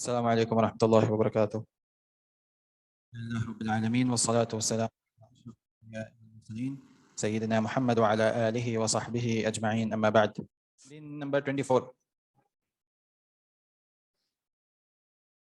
السلام عليكم ورحمة الله وبركاته. لله رب العالمين والصلاة والسلام على أشرف الأنبياء والمرسلين سيدنا محمد وعلى آله وصحبه أجمعين أما بعد. نمبر 24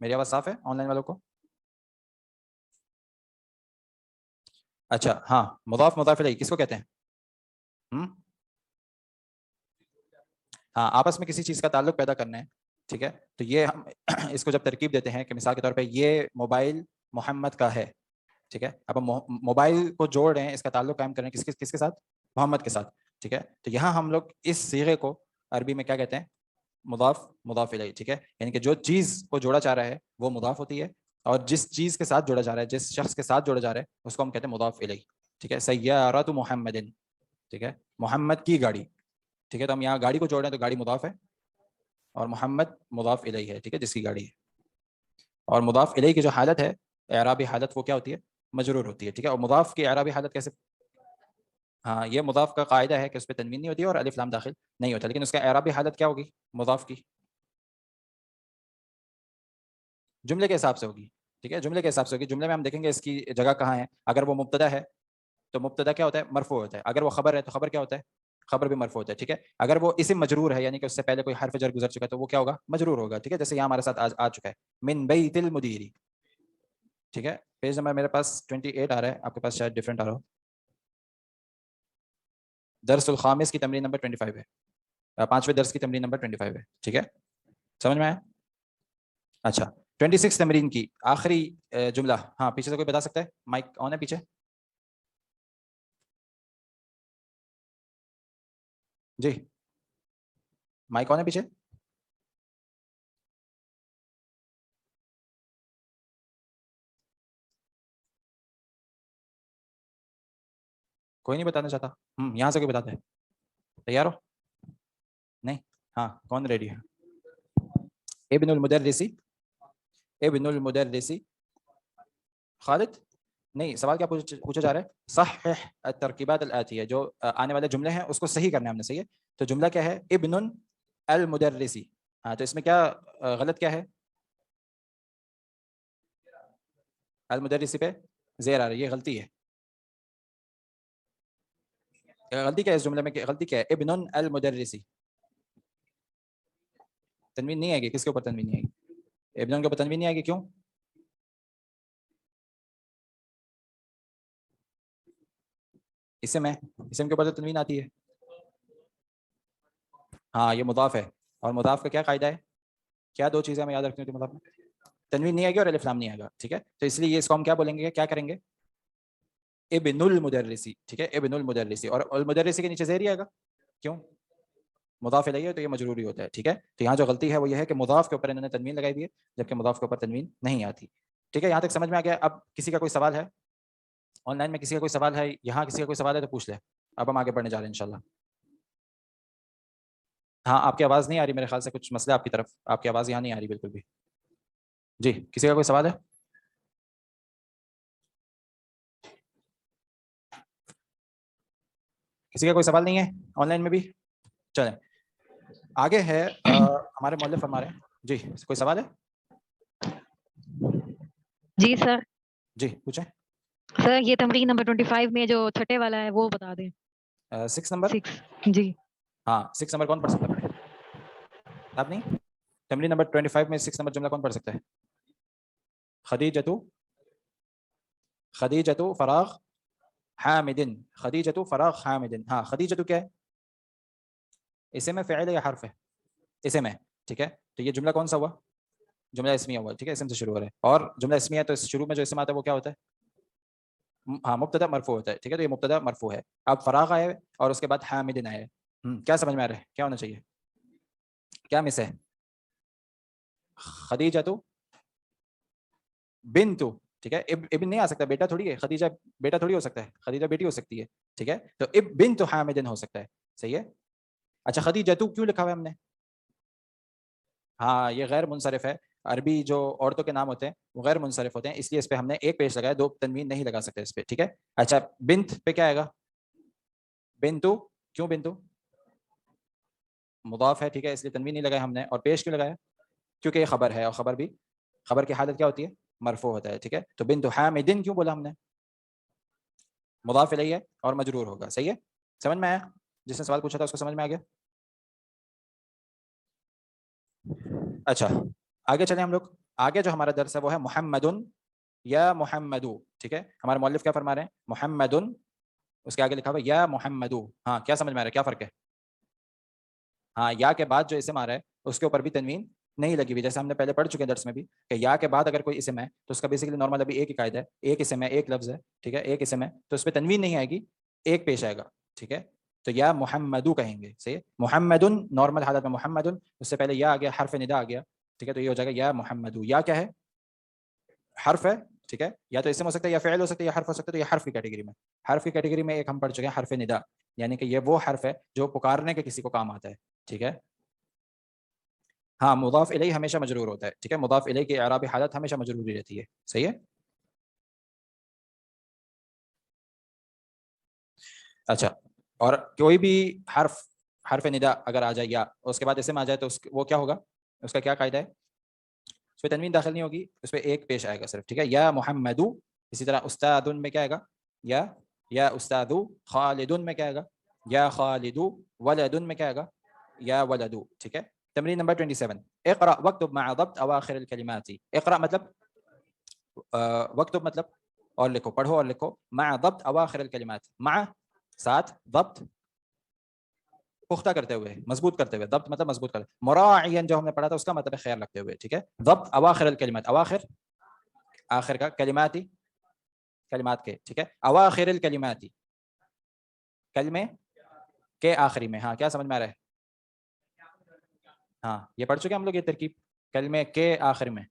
میری آواز صاف ہے آن لائن والوں کو؟ اچھا ہاں مضاف مضاف الیہ کس کو کہتے ہیں؟ ہاں آپس میں کسی چیز کا تعلق پیدا کرنا ہے، ٹھیک ہے، تو یہ ہم اس کو جب ترکیب دیتے ہیں کہ مثال کے طور پہ یہ موبائل محمد کا ہے، ٹھیک ہے، اب ہم موبائل کو جوڑ رہے ہیں، اس کا تعلق قائم کر رہے ہیں کس کے ساتھ؟ محمد کے ساتھ، ٹھیک ہے، تو یہاں ہم لوگ اس صیغے کو عربی میں کیا کہتے ہیں؟ مضاف مضاف الیہ، ٹھیک ہے، یعنی کہ جو چیز کو جوڑا جا رہا ہے وہ مضاف ہوتی ہے، اور جس چیز کے ساتھ جوڑا جا رہا ہے، جس شخص کے ساتھ جوڑا جا رہا ہے اس کو ہم کہتے ہیں مضاف الیہ، ٹھیک ہے، سیارۃ محمد، ٹھیک ہے، محمد کی گاڑی، ٹھیک ہے، تو ہم یہاں گاڑی کو جوڑ رہے ہیں تو گاڑی مضاف ہے اور محمد مضاف الیہ ہے، ٹھیک ہے، جس کی گاڑی ہے، اور مضاف الیہ کی جو حالت ہے اعرابی حالت وہ کیا ہوتی ہے؟ مجرور ہوتی ہے، ٹھیک ہے، اور مضاف کی اعرابی حالت کیسے؟ ہاں یہ مضاف کا قاعدہ ہے کہ اس پہ تنوین نہیں ہوتی ہے اور الف لام داخل نہیں ہوتا، لیکن اس کا اعرابی حالت کیا ہوگی مضاف کی؟ جملے کے حساب سے ہوگی، ٹھیک ہے، جملے کے حساب سے ہوگی، جملے میں ہم دیکھیں گے اس کی جگہ کہاں ہے، اگر وہ مبتدا ہے تو مبتدا کیا ہوتا ہے؟ مرفوع ہوتا ہے، اگر وہ خبر ہے تو خبر کیا ہوتا ہے؟ خبر بھی مرفوع ہوتا ہے، ٹھیک ہے، اگر وہ اسم مجرور ہے یعنی کہ اس سے پہلے کوئی حرف جر گزر چکا ہے تو وہ کیا ہوگا؟ مجرور ہوگا، ٹھیک ہے، جیسے یہاں ہمارے ساتھ آ چکا ہے من بیت المدیری، ٹھیک ہے، پیج نمبر میرے پاس 28 آ رہا ہے، آپ کے پاس شاید ڈفرینٹ آ رہا ہو، درس الخامس کی تمرین نمبر 25 ہے، 5ویں درس کی تمرین نمبر 25 ہے، ٹھیک ہے، سمجھ میں آیا؟ اچھا 26 تمرین کی آخری جملہ، ہاں پیچھے سے کوئی بتا سکتا ہے؟ مائک آن ہے پیچھے؟ جی مائک آن ہے پیچھے؟ کوئی نہیں بتانا چاہتا؟ یہاں سے کوئی بتاتا ہے؟ تیار ہو؟ نہیں؟ ہاں کون ریڈی ہے؟ ابن المدرسی، ابن المدرسی خالد، نہیں سوال کیا پوچھا جا رہا ہے؟ صحح الترکیبات الآتیہ، جو آنے والے جملے ہیں اس کو صحیح کرنا ہے ہم نے، صحیح ہے، تو جملہ کیا ہے؟ ابن المدرسی، ہاں تو اس میں کیا غلط کیا ہے؟ المدرسی پہ زیر آ رہی ہے، یہ غلطی ہے، غلطی کیا ہے اس جملے میں؟ غلطی کیا ہے؟ ابن المدرسی، تنوین نہیں آئے گی، کس کے اوپر تنوین نہیں آئے گی؟ ابن کے اوپر تنوین نہیں آئے گی، کیوں؟ اسم ہے، اسم کے اوپر تو تنوین آتی ہے، ہاں یہ مضاف ہے، اور مضاف کا کیا قاعدہ ہے؟ کیا دو چیزیں ہمیں یاد رکھنی ہوتی ہیں مضاف میں؟ تنوین نہیں آئے گی اور الف لام نہیں آئے گا، ٹھیک ہے، تو اس لیے یہ اس کو ہم کیا بولیں گے، کیا کریں گے؟ ابن المدرسی، ٹھیک ہے، ابن المدرسی، اور المدرسی کے نیچے زیر ہی آئے گا، کیوں؟ مضاف الیہ ہے تو یہ مجروری ہوتا ہے، ٹھیک ہے، تو یہاں جو غلطی ہے وہ یہ ہے کہ مضاف کے اوپر انہوں نے تنوین لگائی دی ہے جبکہ مضاف کے اوپر تنوین نہیں آتی، ٹھیک ہے، یہاں تک سمجھ میں آ گیا؟ اب کسی کا کوئی سوال ہے آن لائن میں؟ کسی کا کوئی سوال ہے یہاں؟ کسی کا کوئی سوال ہے تو پوچھ لے، اب ہم آگے بڑھنے جا رہے ہیں انشاءاللہ۔ ہاں آپ کی آواز نہیں آ رہی، میرے خیال سے کچھ مسئلہ آپ کی طرف، آپ کی آواز یہاں نہیں آ رہی بالکل بھی، جی کسی کا کوئی سوال ہے؟ کسی کا کوئی سوال نہیں ہے آن لائن میں بھی؟ چلیں آگے ہے ہمارے مؤلف فرما رہے ہیں، جی کوئی سوال ہے؟ جی سر، جی پوچھیں۔ سر یہ تمرین نمبر 25 میں جو چھٹے والا ہے وہ بتا دیں۔ 6 نمبر؟ 6 جی ہاں 6 نمبر کون پڑھ سکتا ہے؟ پڑھیں آپ نہیں؟ تمرین نمبر 25 میں 6 نمبر جملہ کون پڑھ سکتا ہے؟ خدیجتو، خدیجتو فراغ حامدن، خدیجتو فراغ حامدن، ہاں خدیجتو کیا ہے؟ اسم ہے، فعل ہے یا حرف ہے؟ اسم ہے، ٹھیک ہے، تو یہ جملہ کون سا ہوا؟ جملہ اسمیہ ہوا، ٹھیک ہے، اسم سے شروع ہو رہا ہے، اور جملہ اسمیہ ہے تو شروع میں جو اسم آتا ہے وہ کیا ہوتا ہے؟ ہاں مبتدا مرفوع ہوتا ہے، ٹھیک ہے، تو یہ مبتدا مرفوع ہے، اب فراغ آئے اور اس کے بعد حامدن آئے، کیا سمجھ میں آ رہا ہے؟ کیا ہونا چاہیے؟ کیا مس ہے؟ خدیجتو بنتو، ٹھیک ہے، ابن نہیں آ سکتا، بیٹا تھوڑی ہے، خدیجہ بیٹا تھوڑی ہو سکتا ہے، خدیجہ بیٹی ہو سکتی ہے، ٹھیک ہے، تو بنت حامدن ہو سکتا ہے، صحیح ہے، اچھا خدیجتو کیوں لکھا ہوا ہے ہم نے؟ ہاں یہ غیر منصرف ہے، عربی جو عورتوں کے نام ہوتے ہیں وہ غیر منصرف ہوتے ہیں، اس لیے اس پہ ہم نے ایک پیش لگایا، دو تنوین نہیں لگا سکتے اس پہ، ٹھیک ہے، اچھا بنت پہ کیا آئے گا؟ بنتو، کیوں بنتو؟ مضاف ہے، ٹھیک ہے، اس لیے تنوین نہیں لگایا ہم نے، اور پیش کیوں لگایا؟ کیونکہ یہ خبر ہے، اور خبر بھی خبر کی حالت کیا ہوتی ہے؟ مرفوع ہوتا ہے، ٹھیک ہے، تو بنت حامدن کیوں بولا ہم نے؟ مضاف الیہ ہے اور مجرور ہوگا، صحیح ہے، سمجھ میں آیا؟ جس نے سوال پوچھا تھا اس کو سمجھ میں آ گیا؟ اچھا آگے چلیں ہم لوگ. آگے جو ہمارا درس ہے وہ ہے محمدن یا محمدو. ٹھیک ہے, ہمارے مؤلف کیا فرما رہے ہیں؟ محمدن, اس کے آگے لکھا ہوا ہے یا محمدو. ہاں کیا سمجھ میں آ رہا ہے, کیا فرق ہے؟ ہاں یا کے بعد جو اسم آ رہا ہے اس کے اوپر بھی تنوین نہیں لگی ہوئی, جیسے ہم نے پہلے پڑھ چکے ہیں درس میں بھی کہ یا کے بعد اگر کوئی اسم ہے تو اس کا بیسیکلی نارمل ابھی ایک ہی قاعدہ ہے, ایک اسم ہے ایک لفظ ہے. ٹھیک ہے, ایک اسم ہے تو اس پہ تنوین نہیں آئے گی, ایک پیش آئے گا. ٹھیک ہے, تو یا محمدو کہیں گے. صحیح ہے, محمدن نارمل حالت میں محمدن, اس سے پہلے یا آ گیا, حرف ندا آ گیا. ٹھیک ہے, تو یہ ہو جائے گا یا محمدو. یا کیا ہے؟ حرف ہے. ٹھیک ہے, یا تو اسم ہو سکتا ہے یا فعل ہو سکتا ہے یا حرف ہو سکتا ہے. تو یہ حرف کی کیٹیگری میں, حرف کی کیٹیگری میں ایک ہم پڑھ چکے ہیں حرف ندا, یعنی کہ یہ وہ حرف ہے جو پکارنے کے کسی کو کام آتا ہے. ٹھیک ہے, ہاں مضاف الیہ ہمیشہ مجرور ہوتا ہے. ٹھیک ہے, مضاف الیہ کی اعرابی حالت ہمیشہ مجروری رہتی ہے. صحیح ہے. اچھا, اور کوئی بھی حرف ندا اگر آ جائے یا اس کے بعد اسم آ جائے تو وہ کیا ہوگا, اس کا کیا قاعدہ ہے؟ اس پہ تنوین داخل نہیں ہوگی, اس پہ ایک پیش آئے گا صرف. ٹھیک ہے, یا محمدو. اسی طرح استادن میں کیا آئے گا؟ یا استادو. خالدن میں کیا آئے گا؟ یا خالدو. ولدن میں کیا آئے گا؟ یا ولدو. ٹھیک ہے, تمرین نمبر 27. اقرأ واکتب مع ضبط اواخر الکلمات. اقرأ مطلب واکتب مطلب اور لکھو, پڑھو اور لکھو. مع ضبط اواخر الکلمات, مع ساتھ, ضبط پختہ کرتے ہوئے, مضبوط کرتے ہوئے. ضبط مطلب مضبوط کرتے, مراعین جو ہم نے پڑھا تھا اس کا مطلب ہے خیال رکھتے ہوئے. ٹھیک ہے, ضبط اواخر الکلمات, اواخر آخر کا, کلماتی کلمات کے. ٹھیک ہے, اواخر الکلماتی کلمے کے آخری میں. ہاں کیا سمجھ میں آ رہا ہے؟ ہاں یہ پڑھ چکے ہم لوگ یہ ترکیب, کلمے کے آخر میں.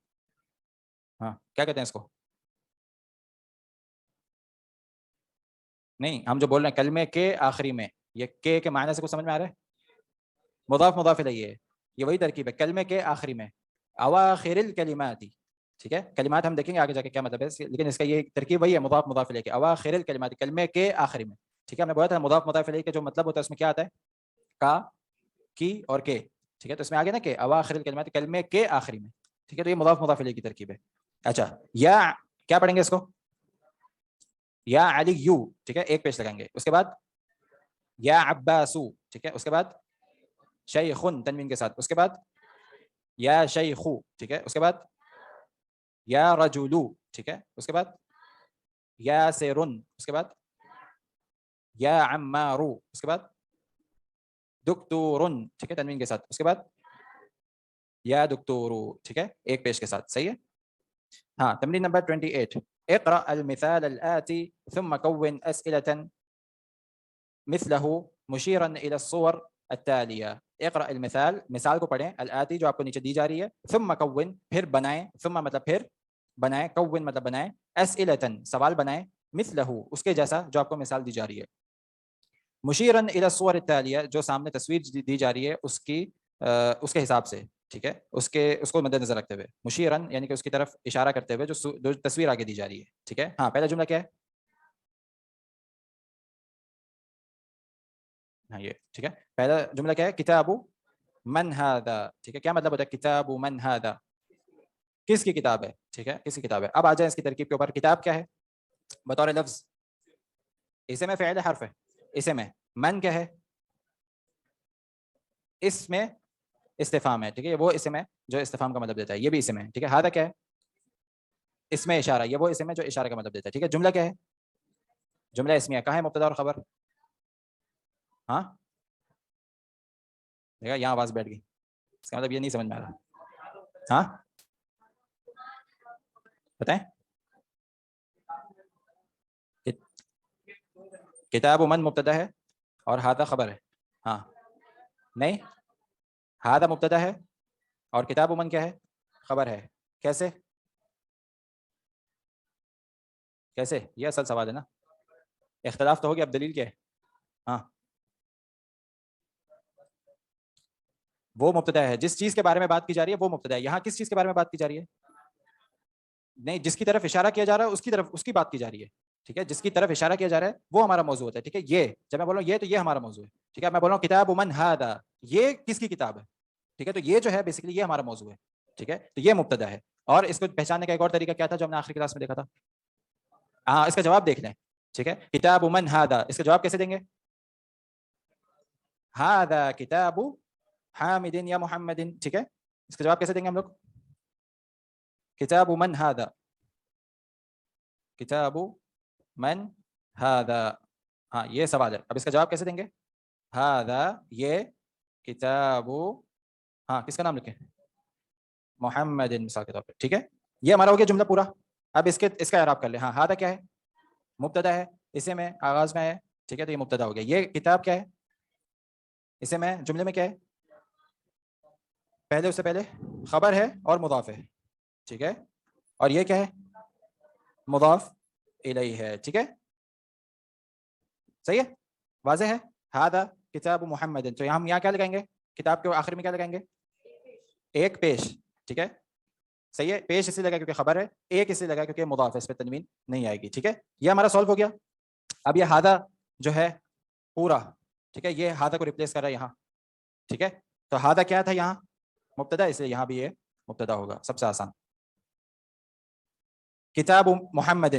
ہاں کیا کہتے ہیں اس کو؟ نہیں, ہم جو بول رہے ہیں کلمے کے آخری میں, یہ کے معنی سے کچھ سمجھ میں آ رہا ہے؟ مضاف مضاف الیہ ہے, یہ وہی ترکیب ہے, کلمے کے آخری میں, اواخر الکلماتی. ٹھیک ہے, کلمات ہم دیکھیں گے آگے جا کے کیا مطلب ہے, لیکن اس کا یہ ترکیب وہی ہے, مضاف مضاف الیہ کے, اواخر الکلماتی کلمے کے آخری میں. ٹھیک ہے, ہم نے بولا تھا مضاف مضاف الیہ کا جو مطلب ہوتا ہے اس میں کیا آتا ہے؟ کا, کی اور کے. ٹھیک ہے, تو اس میں آگے نا کہ اواخر الکلماتی کلمے کے آخری میں. ٹھیک ہے, تو یہ مضاف مضاف الیہ کی ترکیب ہے. اچھا, یا کیا پڑھیں گے اس کو؟ یا علی یو. ٹھیک ہے, ایک پیش لگائیں گے. اس کے بعد یا عباسو. ٹھیک ہے, اس کے بعد شیخن تنوین کے ساتھ. اس کے بعد یا شیخو. ٹھیک ہے, اس کے بعد یا رجولو. ٹھیک ہے, اس کے بعد یا سیرن. اس کے بعد یا عمارو. اس کے بعد دکتورن. ٹھیک ہے, تنوین کے ساتھ. اس کے بعد یا دکتورو. ٹھیک ہے, ایک پیش کے ساتھ. صحیح ہے. ہاں, تمرین نمبر 28. اقرأ المثال الآتي ثم كون أسئلة مثله مشيرا إلى الصور التالية. اقرأ المثال, مثال کو پڑھیں, الآتی جو آپ کو نیچے دی جا رہی ہے, ثم كون پھر بنائیں, ثم مطلب پھر بنائیں, كون مطلب بنائیں, أسئلة سوال بنائیں, مثله اس کے جیسا جو آپ کو مثال دی جا رہی ہے, مشيرا إلى الصور التالية جو سامنے تصویر دی جا رہی ہے اس کے حساب سے. ٹھیک ہے, اس کو مد نظر رکھتے ہوئے, مشیرن یعنی کہ اس کی طرف اشارہ کرتے ہوئے جو تصویر آگے دی جا رہی ہے. ٹھیک ہے, ہاں پہلا جملہ کیا ہے؟ ہاں یہ. ٹھیک ہے, پہلا جملہ کیا ہے؟ کتاب من ھذا. ٹھیک ہے, کیا مطلب ہوتا ہے کتاب من ھذا؟ کس کی کتاب ہے؟ ٹھیک ہے, کس کی کتاب ہے. اب آ جائیں اس کی ترکیب کے اوپر. کتاب کیا ہے بطور لفظ؟ اسم ہے, فعل ہے, حرف ہے؟ اسم ہے. من کیا ہے؟ اس میں استفہام ہے. ٹھیک ہے, یہ وہ اسم ہے جو استفہام کا مطلب دیتا ہے, یہ بھی اسم ہے. ٹھیک ہے, ھذا کیا ہے؟ اسم اشارہ, یہ وہ اسم ہے جو اشارہ کا مطلب دیتا ہے. ٹھیک ہے, جملہ کیا ہے؟ جملہ اسمیہ. کہاں ہے مبتدا اور خبر؟ ہاں دیکھا, یہاں آواز بیٹھ گئی, اس کا مطلب یہ نہیں سمجھ میں آ رہا. ہاں بتائیں. کتاب من مبتدا ہے اور ھذا خبر ہے. ہاں نہیں, ھذا مبتدا ہے اور کتاب من کیا ہے؟ خبر ہے. کیسے کیسے؟ یہ اصل سوال ہے نا, اختلاف تو ہو گیا, اب دلیل کیا ہے؟ ہاں وہ مبتدا ہے جس چیز کے بارے میں بات کی جا رہی ہے, وہ مبتدا ہے. یہاں کس چیز کے بارے میں بات کی جا رہی ہے؟ نہیں, جس کی طرف اشارہ کیا جا رہا ہے اس کی بات کی جا رہی ہے. ٹھیک ہے, جس کی طرف اشارہ کیا جا رہا ہے وہ ہمارا موضوع ہوتا ہے. ٹھیک ہے, یہ جب میں بول رہا ہوں یہ, تو یہ ہمارا موضوع ہے. ٹھیک ہے, میں بول رہا ہوں کتاب من ھذا, یہ کس کی کتاب ہے؟ ٹھیک ہے, تو یہ جو ہے بیسیکلی یہ ہمارا موضوع ہے. ٹھیک ہے, تو یہ مبتدا ہے. اور اس کو پہچاننے کا ایک اور طریقہ کیا تھا جو ہم نے آخری کلاس میں دیکھا تھا؟ ہاں, اس کا جواب دیکھ لیں. ٹھیک ہے, کتاب من ھذا, اس کا جواب کیسے دیں گے؟ ھذا کتاب حامد یا محمد. ٹھیک ہے, اس کا جواب کیسے دیں گے ہم لوگ؟ کتاب من ہادا، کتاب من ہادا، ہاں یہ سوال ہے. اب اس کا جواب کیسے دیں گے؟ ہادا یہ، کتاب، ہاں کس کا نام لکھیں؟ محمد مثال کے طور پہ. ٹھیک ہے، یہ ہمارا ہو گیا جملہ پورا. اب اس کا اعراب کر لیں. ہاں ہادا کیا ہے؟ مبتدا ہے، اسے میں آغاز میں ہے. ٹھیک ہے، تو یہ مبتدا ہو گیا. یہ کتاب کیا ہے؟ اسے میں جملے میں کیا ہے؟ پہلے اس سے پہلے خبر ہے اور مضاف ہے. ٹھیک ہے، اور یہ کیا ہے؟ مضاف الیہ ہے. ٹھیک ہے، صحیح ہے، واضح ہے. ہادا کتاب محمد، تو ہم یہاں کیا لگائیں گے؟ کتاب کے آخر میں کیا لگائیں گے؟ ایک پیش. ٹھیک ہے، صحیح ہے. پیش اس لیے لگا کیونکہ خبر ہے، ایک اس لیے لگا کیونکہ مضاف ہے، اس پہ تنوین نہیں آئے گی. ٹھیک ہے، یہ ہمارا سالو ہو گیا. اب یہ ہادا جو ہے پورا، ٹھیک ہے، یہ ہادا کو ریپلیس کر رہا ہے یہاں. ٹھیک ہے، تو ہادا کیا تھا یہاں؟ مبتدا، اس لیے یہاں بھی یہ مبتدا ہوگا. سب سے آسان. کتاب محمد،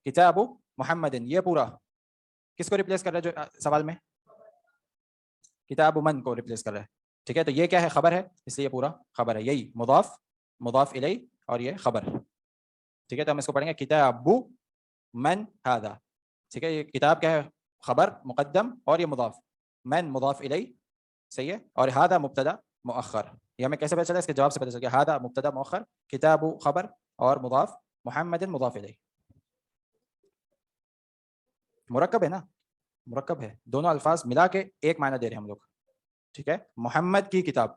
کتاب محمد، یہ پورا کس کو ریپلیس کر رہا ہے جو سوال میں؟ کتاب من کو ریپلیس کر رہا ہے. ٹھیک ہے، تو یہ کیا ہے؟ خبر ہے، اس لیے یہ پورا خبر ہے. یہی مضاف، مضاف الیہ، اور یہ خبر. ٹھیک ہے، تو ہم اس کو پڑھیں گے کتاب من ہادا. ٹھیک ہے، یہ کتاب کیا ہے؟ خبر مقدم، اور یہ مضاف. من مضاف الیہ، صحیح ہے، اور ہادا مبتدا مؤخر. یہ ہمیں کیسے پتہ چلا؟ اس کے جواب سے پتہ چل گیا. ہادا مبتدا مؤخر، کتاب خبر، اور مضاف محمد مضاف الیہ. مرکب ہے نا، مرکب ہے. دونوں الفاظ ملا کے ایک معنی دے رہے ہیں ہم لوگ. ٹھیک ہے، محمد کی کتاب.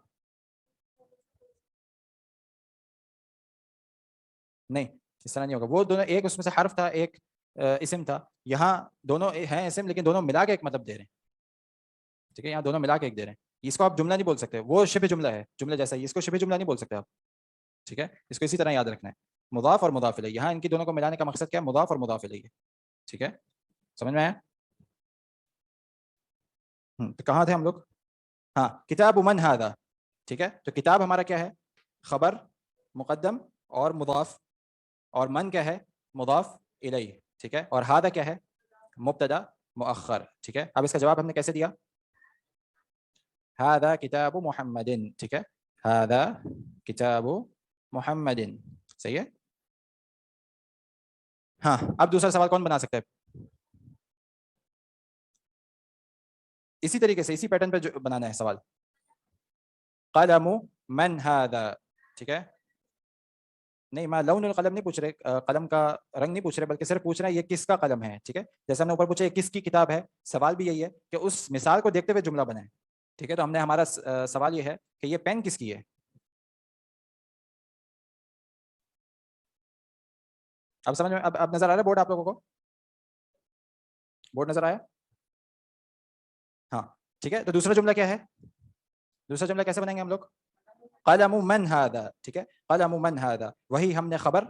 نہیں، اس طرح نہیں ہوگا. وہ دونوں ایک اس میں سے حرف تھا، ایک اسم تھا. یہاں دونوں ہیں اسم، لیکن دونوں ملا کے ایک مطلب دے رہے ہیں. ٹھیک ہے، یہاں دونوں ملا کے ایک دے رہے ہیں. اس کو آپ جملہ نہیں بول سکتے، وہ شبہ جملہ ہے، جملہ جیسا ہی. اس کو شبہ جملہ نہیں بول سکتے آپ. ٹھیک ہے، اس کو اسی طرح یاد رکھنا ہے. مضاف اور مضاف الیہ، یہاں ان کی دونوں کو ملانے کا مقصد کیا ہے؟ مضاف اور مضاف الیہ. ٹھیک ہے، سمجھ میں آیا؟ تو کہاں تھے ہم لوگ؟ ہاں، کتاب من ہادا. ٹھیک ہے، تو کتاب ہمارا کیا ہے؟ خبر مقدم اور مضاف، اور من کیا ہے؟ مضاف الیہ. ٹھیک ہے، اور ہادا کیا ہے؟ مبتدا مؤخر. ٹھیک ہے، اب اس کا جواب ہم نے کیسے دیا؟ ہادا کتاب محمد. ٹھیک ہے، ہادا کتاب محمد. صحیح ہے. ہاں، اب دوسرا سوال کون بنا سکتا ہے؟ اسی طریقے سے، اسی پیٹرن پہ جو بنانا ہے سوال. قلم من ہادا. ٹھیک ہے، نہیں، میں لون القلم نہیں پوچھ رہے، قلم کا رنگ نہیں پوچھ رہے، بلکہ صرف پوچھ رہے ہیں یہ کس کا قلم ہے. ٹھیک ہے، جیسے ہم نے اوپر پوچھا یہ کس کی کتاب ہے، سوال بھی یہی ہے کہ اس مثال کو دیکھتے ہوئے جملہ بنائیں. ٹھیک ہے، تو ہم نے ہمارا سوال یہ ہے کہ یہ پین کس کی ہے. اب سمجھ میں، اب نظر آ رہا ہے بورڈ آپ لوگوں کو؟ بورڈ نظر آیا؟ ہاں، ٹھیک ہے. تو دوسرا جملہ کیا ہے؟ دوسرا جملہ کیسے بنائیں گے ہم لوگ؟ قلم من ہادا. ٹھیک ہے، قلم من ہادا، وہی ہم نے خبر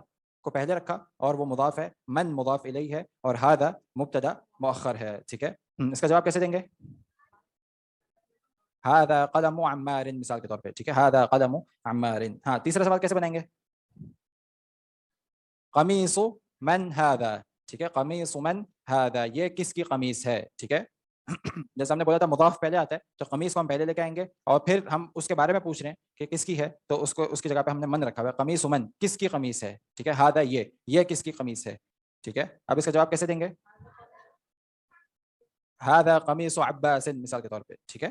کو پہلے رکھا، اور وہ مضاف ہے. من مضاف الیہ ہے، اور ہادا مبتدا مؤخر ہے. ٹھیک ہے، اس کا جواب کیسے دیں گے؟ ہادا قلم عمار مثال کے طور پہ. ٹھیک ہے، ہادا قلم عمار. ہاں، تیسرا سوال کیسے بنائیں گے؟ قمیص من ہادا. ٹھیک ہے، قمیص من ہادا، یہ کس کی قمیص ہے. ٹھیک ہے، جیسے ہم نے بولا تھا مضاف پہلے آتا ہے، تو قمیص کو ہم پہلے لے کے آئیں گے، اور پھر ہم اس کے بارے میں پوچھ رہے ہیں کہ کس کی ہے، تو اس کی جگہ پہ ہم نے من رکھا ہوا ہے. قمیص من، کس کی قمیص ہے. ٹھیک ہے، ہادا یہ کس کی قمیص ہے. ٹھیک ہے، اب اس کا جواب کیسے دیں گے؟ ہادا قمیص عباس مثال کے طور پہ. ٹھیک ہے،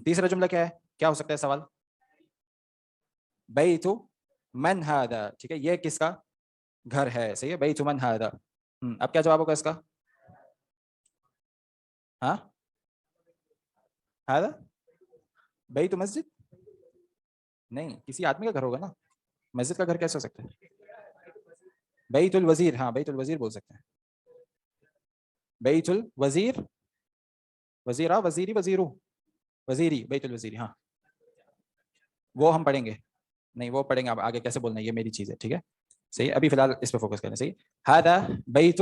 تیسرا جملہ کیا ہے؟ کیا ہو سکتا ہے سوال؟ بیت من ہادا. ٹھیک ہے، یہ کس کا گھر ہے. صحیح ہے، بیت من ہادا. اب کیا جواب ہوگا اس کا؟ ہاں، ہادا بیت مسجد نہیں، کسی آدمی کا گھر ہوگا نا. مسجد کا گھر کیسے ہو سکتا ہے؟ بیت الوزیر. ہاں، بیت الوزیر بول سکتے ہیں. بیت الوزیر، وزیرہ، وزیری، وزیرو، وزیری، بیت الوزیری. ہاں، وہ ہم پڑھیں گے. نہیں، وہ پڑھیں گے. اب آگے کیسے بولنا ہے یہ میری چیز ہے. ٹھیک ہے، صحیح، ابھی فی الحال اس پہ فوکس کریں. صحیح، ہادا بیت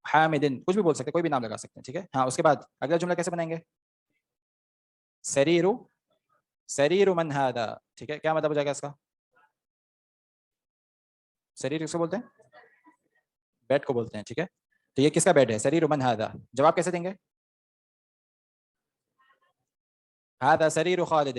حامد، کچھ بھی بول سکتے ہیں، کوئی بھی نام لگا سکتے ہیں. ٹھیک ہے، ہاں، اس کے بعد اگلا جملہ کیسے بنائیں گے؟ سریرو، سریر من ہادا. ٹھیک ہے، کیا مطلب ہو جائے گا اس کا؟ سریر کس کو بولتے ہیں؟ بیڈ کو بولتے ہیں. ٹھیک ہے، تو یہ کس کا بیڈ ہے؟ سریر من ہادا. جواب کیسے دیں گے؟ هذا سرير خالد,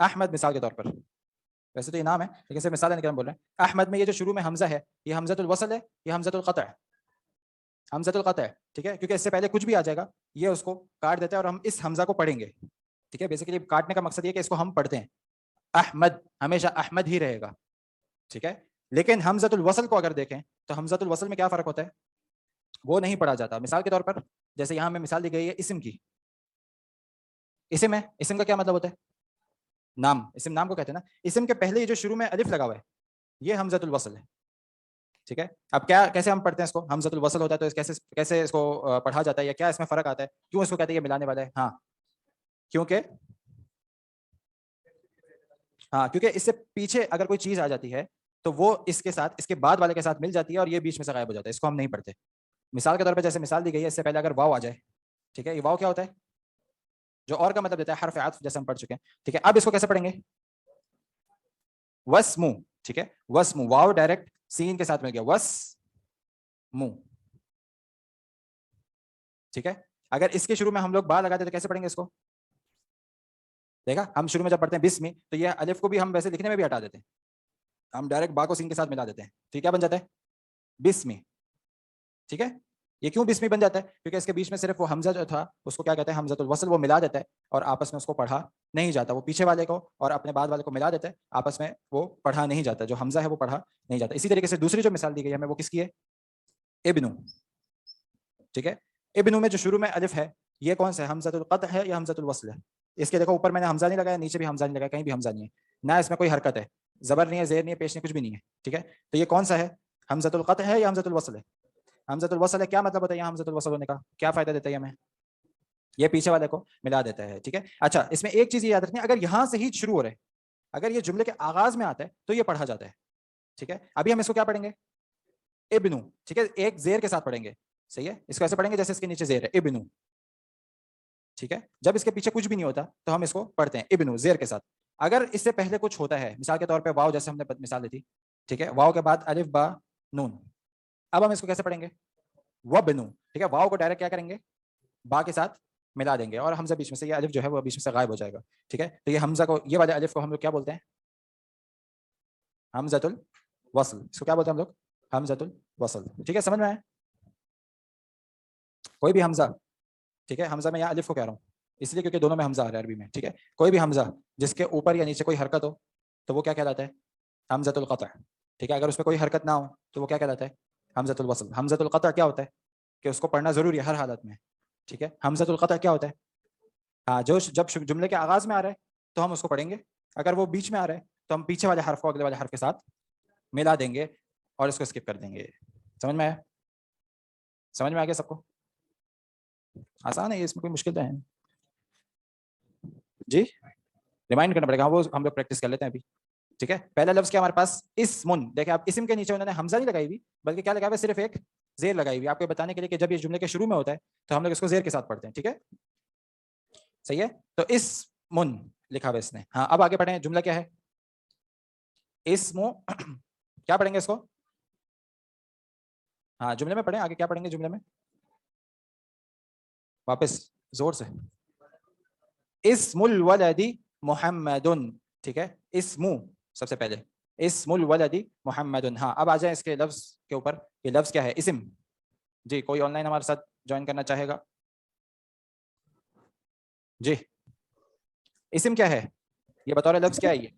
احمد مثال کے طور پر، ویسے تو یہ نام ہے لیکن صرف مثال دینے کے لیے ہم بول رہے ہیں. احمد میں یہ جو شروع میں حمزہ ہے یہ حمزۃ الوصل ہے، یہ حمزۃ القطع ہے. حمزۃ القطع ہے ٹھیک ہے، کیونکہ اس سے پہلے کچھ بھی آ جائے گا یہ اس کو کاٹ دیتا ہے اور ہم اس حمزہ کو پڑھیں گے ٹھیک ہے. بیسیکلی کاٹنے کا مقصد یہ کہ اس کو ہم پڑھتے ہیں. احمد ہمیشہ احمد ہی رہے گا ٹھیک ہے. لیکن حمزۃ الوصل کو اگر دیکھیں تو حمزۃ الوصل میں کیا فرق ہوتا ہے، وہ نہیں پڑھا جاتا. مثال کے طور پر جیسے یہاں میں مثال دی گئی ہے اسم کی، اسم ہے، اسم کا کیا مطلب ہوتا ہے، نام، اسم نام کو کہتے ہیں نا. اسم کے پہلے یہ جو شروع میں الف لگا ہوا ہے یہ حمزۃ الوصل ہے ٹھیک ہے. اب کیا کیسے ہم پڑھتے ہیں اس کو، حمزۃ الوصل ہوتا ہے تو کیسے اس کو پڑھا جاتا ہے یا کیا اس میں فرق آتا ہے، کیوں اس کو کہتے ہیں یہ ملانے والا ہے. کیونکہ اس سے پیچھے اگر کوئی چیز آ جاتی ہے تو وہ اس کے ساتھ، اس کے بعد والے کے ساتھ مل جاتی ہے اور یہ بیچ میں سے غائب ہو جاتا ہے، اس کو ہم نہیں پڑھتے. مثال کے طور پہ جیسے مثال دی گئی ہے اس سے پہلے اگر واو آ جائے ٹھیک ہے، یہ واو کیا ہوتا ہے، جو اور کا مطلب دیتا ہے حرف عطف، جیسے ہم پڑھ چکے ہیں ٹھیک ہے. اب اس کو کیسے پڑھیں گے، وسمو ٹھیک ہے. وسمو، واو ڈائریکٹ سین کے ساتھ مل گیا، وسمو ٹھیک ہے. اگر اس کے شروع میں ہم لوگ با لگاتے تو کیسے پڑھیں گے اس کو، دیکھا ہم شروع میں جب پڑھتے ہیں بسمی تو یہ الف کو بھی ہم ویسے لکھنے میں بھی ہٹا دیتے ہیں، ہم ڈائریکٹ با کو سین کے ساتھ ملا دیتے ہیں ٹھیک ہے. کیا بن جاتا ہے، بسمی ٹھیک ہے. یہ کیوں بسمی بن جاتا ہے، کیونکہ اس کے بیچ میں صرف وہ حمزہ جو تھا اس کو کیا کہتے ہیں حمزۃ الوصل، وہ ملا دیتا ہے اور آپس میں اس کو پڑھا نہیں جاتا. وہ پیچھے والے کو اور اپنے بعد والے کو ملا دیتا ہے، آپس میں وہ پڑھا نہیں جاتا، جو حمزہ ہے وہ پڑھا نہیں جاتا. اسی طریقے سے دوسری جو مثال دی گئی ہے ہمیں وہ کس کی ہے، ابنو ٹھیک ہے. ابنو میں جو شروع میں الف ہے یہ کون سا ہے، حمزۃ القطع ہے یا حمزۃ الوصل ہے. اس کے دیکھو اوپر میں نے حمزہ نہیں لگایا، نیچے بھی حمزہ نہیں لگایا، کہیں بھی حمزہ نہیں ہے، نہ اس میں کوئی حرکت ہے، زبر نہیں ہے، زیر نہیں ہے، پیش نہیں، کچھ بھی نہیں ہے ٹھیک ہے. تو یہ کون سا ہے، حمزۃ القطع ہے یا حمزۃ الوصل ہے. حمزۃ الوصل ہے. کیا مطلب ہوتا ہے یہاں حمزۃ الوصل ہونے کا، کیا فائدہ دیتا ہے ہمیں، یہ پیچھے والے کو ملا دیتا ہے ٹھیک ہے. اچھا اس میں ایک چیز یہ یاد رکھنی ہے، اگر یہاں سے ہی شروع ہو رہے، اگر یہ جملے کے آغاز میں آتا ہے تو یہ پڑھا جاتا ہے ٹھیک ہے. ابھی ہم اس کو کیا پڑھیں گے، ابنو ٹھیک ہے، ایک زیر کے ساتھ پڑھیں گے صحیح ہے. اس کو ایسے پڑھیں گے جیسے اس کے نیچے زیر ہے، ابنو ٹھیک ہے. جب اس کے پیچھے کچھ بھی نہیں ہوتا تو ہم اس کو پڑھتے ہیں ابنو زیر کے ساتھ. اگر اس سے پہلے کچھ ہوتا ہے، مثال کے طور پہ واو، جیسے ہم نے مثال دی تھی ٹھیک ہے، واو کے بعد الف با نون، اب ہم اس کو کیسے پڑھیں گے، وبنو ٹھیک ہے. واو کو ڈائریکٹ کیا کریں گے، با کے ساتھ ملا دیں گے اور حمزہ بیچ میں سے، یہ الف جو ہے وہ بیچ میں سے غائب ہو جائے گا ٹھیک ہے. تو یہ حمزہ کو، یہ والے الف کو ہم لوگ کیا بولتے ہیں، حمزۃ الوصل. اس کو کیا بولتے ہیں ہم لوگ، حمزۃ الوصل ٹھیک ہے. سمجھ میں آیا، کوئی بھی حمزہ ٹھیک ہے، حمزہ میں یہاں الف کو کہہ رہا ہوں اس لیے کیونکہ دونوں میں حمزہ آ رہا ہے عربی میں ٹھیک ہے. کوئی بھی حمزہ جس کے اوپر یا نیچے کوئی حرکت ہو تو وہ کیا کہلاتا ہے، حمزۃ القطع ٹھیک ہے. اگر اس میں کوئی حرکت نہ ہو تو وہ کیا کہلاتا ہے، حمزۃ الوصل. حمزۃ القطع کیا ہوتا ہے کہ اس کو پڑھنا ضروری ہے ہر حالت میں ٹھیک ہے. حمزۃ القطع کیا ہوتا ہے، جو جب جملے کے آغاز میں آ رہا ہے تو ہم اس کو پڑھیں گے، اگر وہ بیچ میں آ رہا ہے تو ہم پیچھے والے حرف کو اگلے والے حرف کے ساتھ ملا دیں گے اور اس کو اسکپ کر دیں گے. سمجھ میں آیا، سمجھ میں آ گیا سب کو، آسان ہے، اس میں کوئی مشکل تو ہے جی. ریمائنڈ کرنا پڑے گا، وہ ہم لوگ پریکٹس کر لیتے ہیں ابھی ٹھیک ہے. پہلا لفظ کیا ہمارے پاس، اسمن. دیکھیں آپ اسم کے نیچے انہوں نے حمزہ نہیں لگائی ہوئی بلکہ کیا لگایا ہوا ہے، صرف ایک زیر لگائی ہوئی، آپ کو بتانے کے لیے کہ جب یہ جملے کے شروع میں ہوتا ہے تو ہم لوگ اس کو زیر کے ساتھ پڑھتے ہیں ٹھیک ہے. صحیح ہے، تو اسمن لکھا ہوا اس نے. ہاں اب آگے پڑھیں، جملہ کیا ہے، اسمو کیا پڑھیں گے اس کو، ہاں جملے میں پڑھیں، آگے کیا پڑھیں گے جملے میں، واپس زور سے، اسم الولد محمد ٹھیک ہے. اسمو سب سے پہلے، اسم الولد محمد. ہاں اب آ جائیں اس کے لفظ کے اوپر، یہ لفظ کیا ہے، اسم. جی کوئی آن لائن ہمارے ساتھ جوائن کرنا چاہے گا، جی اسم کیا ہے، یہ بطور لفظ کیا ہے، یہ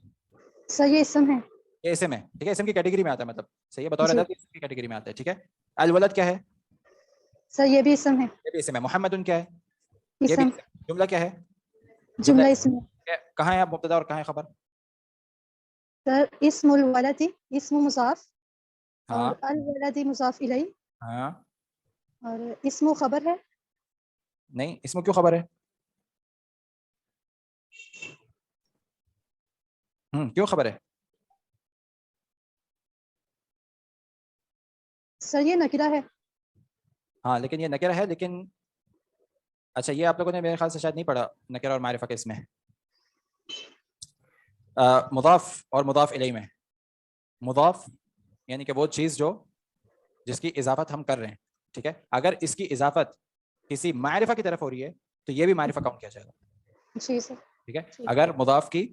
سر یہ اسم ہے. یہ اسم ہے ٹھیک ہے، اسم کی کیٹیگری میں آتا ہے، مطلب صحیح ہے، بطور جی. لفظ اسم کی کیٹیگری میں آتا ہے ٹھیک ہے. الولد کیا ہے، سر یہ بھی اسم ہے. یہ بھی اسم ہے. محمد کیا ہے، یہ بھی اسم. اسم. جملہ کیا ہے، جملہ اسم ہے. کہاں ہے آپ مبتدا اور کہاں ہے خبر، سر اسم الولد اسم مضاف ہاں اور الولد مضاف الیہ ہاں اور اسم خبر ہے. نہیں، اس میں کیوں خبر ہے، کیوں خبر ہے، سر یہ نکرہ ہے. ہاں لیکن یہ نکرہ ہے، لیکن اچھا یہ آپ لوگوں نے میرے خیال سے شاید نہیں پڑھا نکرہ اور معرفہ کے اس میں، مضاف اور مضاف الیہ میں. مضاف یعنی کہ وہ چیز جو جس کی اضافت ہم کر رہے ہیں ٹھیک ہے. اگر اس کی اضافت کسی معرفہ کی طرف ہو رہی ہے تو یہ بھی معرفہ کاؤنٹ کیا جائے گا جی سر. ٹھیک ہے. اگر مضاف کی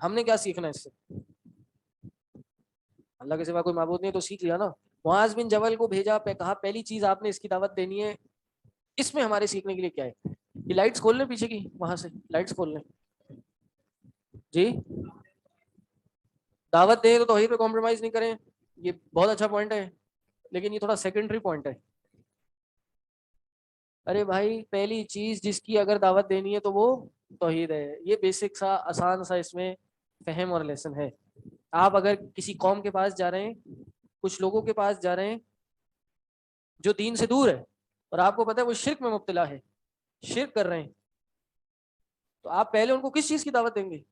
ہم نے کیا سیکھنا ہے اس سے؟ اللہ کے سوا کوئی معبود نہیں تو سیکھ لیا نا. معاذ بن جبل کو بھیجا، کہا پہلی چیز آپ نے اس کی دعوت دینی ہے. اس میں ہمارے سیکھنے کے لیے کیا ہے؟ یہ لائٹس کھول لیں پیچھے کی، وہاں سے لائٹس کھول لیں جی. دعوت دیں تو توحید پہ کمپرومائز نہیں کریں، یہ بہت اچھا پوائنٹ ہے، لیکن یہ تھوڑا سیکنڈری پوائنٹ ہے. ارے بھائی پہلی چیز جس کی اگر دعوت دینی ہے تو وہ توحید ہے. یہ بیسک سا آسان سا اس میں فہم اور لیسن ہے. آپ اگر کسی قوم کے پاس جا رہے ہیں، کچھ لوگوں کے پاس جا رہے ہیں جو دین سے دور ہے اور آپ کو پتہ ہے وہ شرک میں مبتلا ہے، شرک کر رہے ہیں، تو آپ پہلے ان کو کس چیز کی دعوت دیں گے؟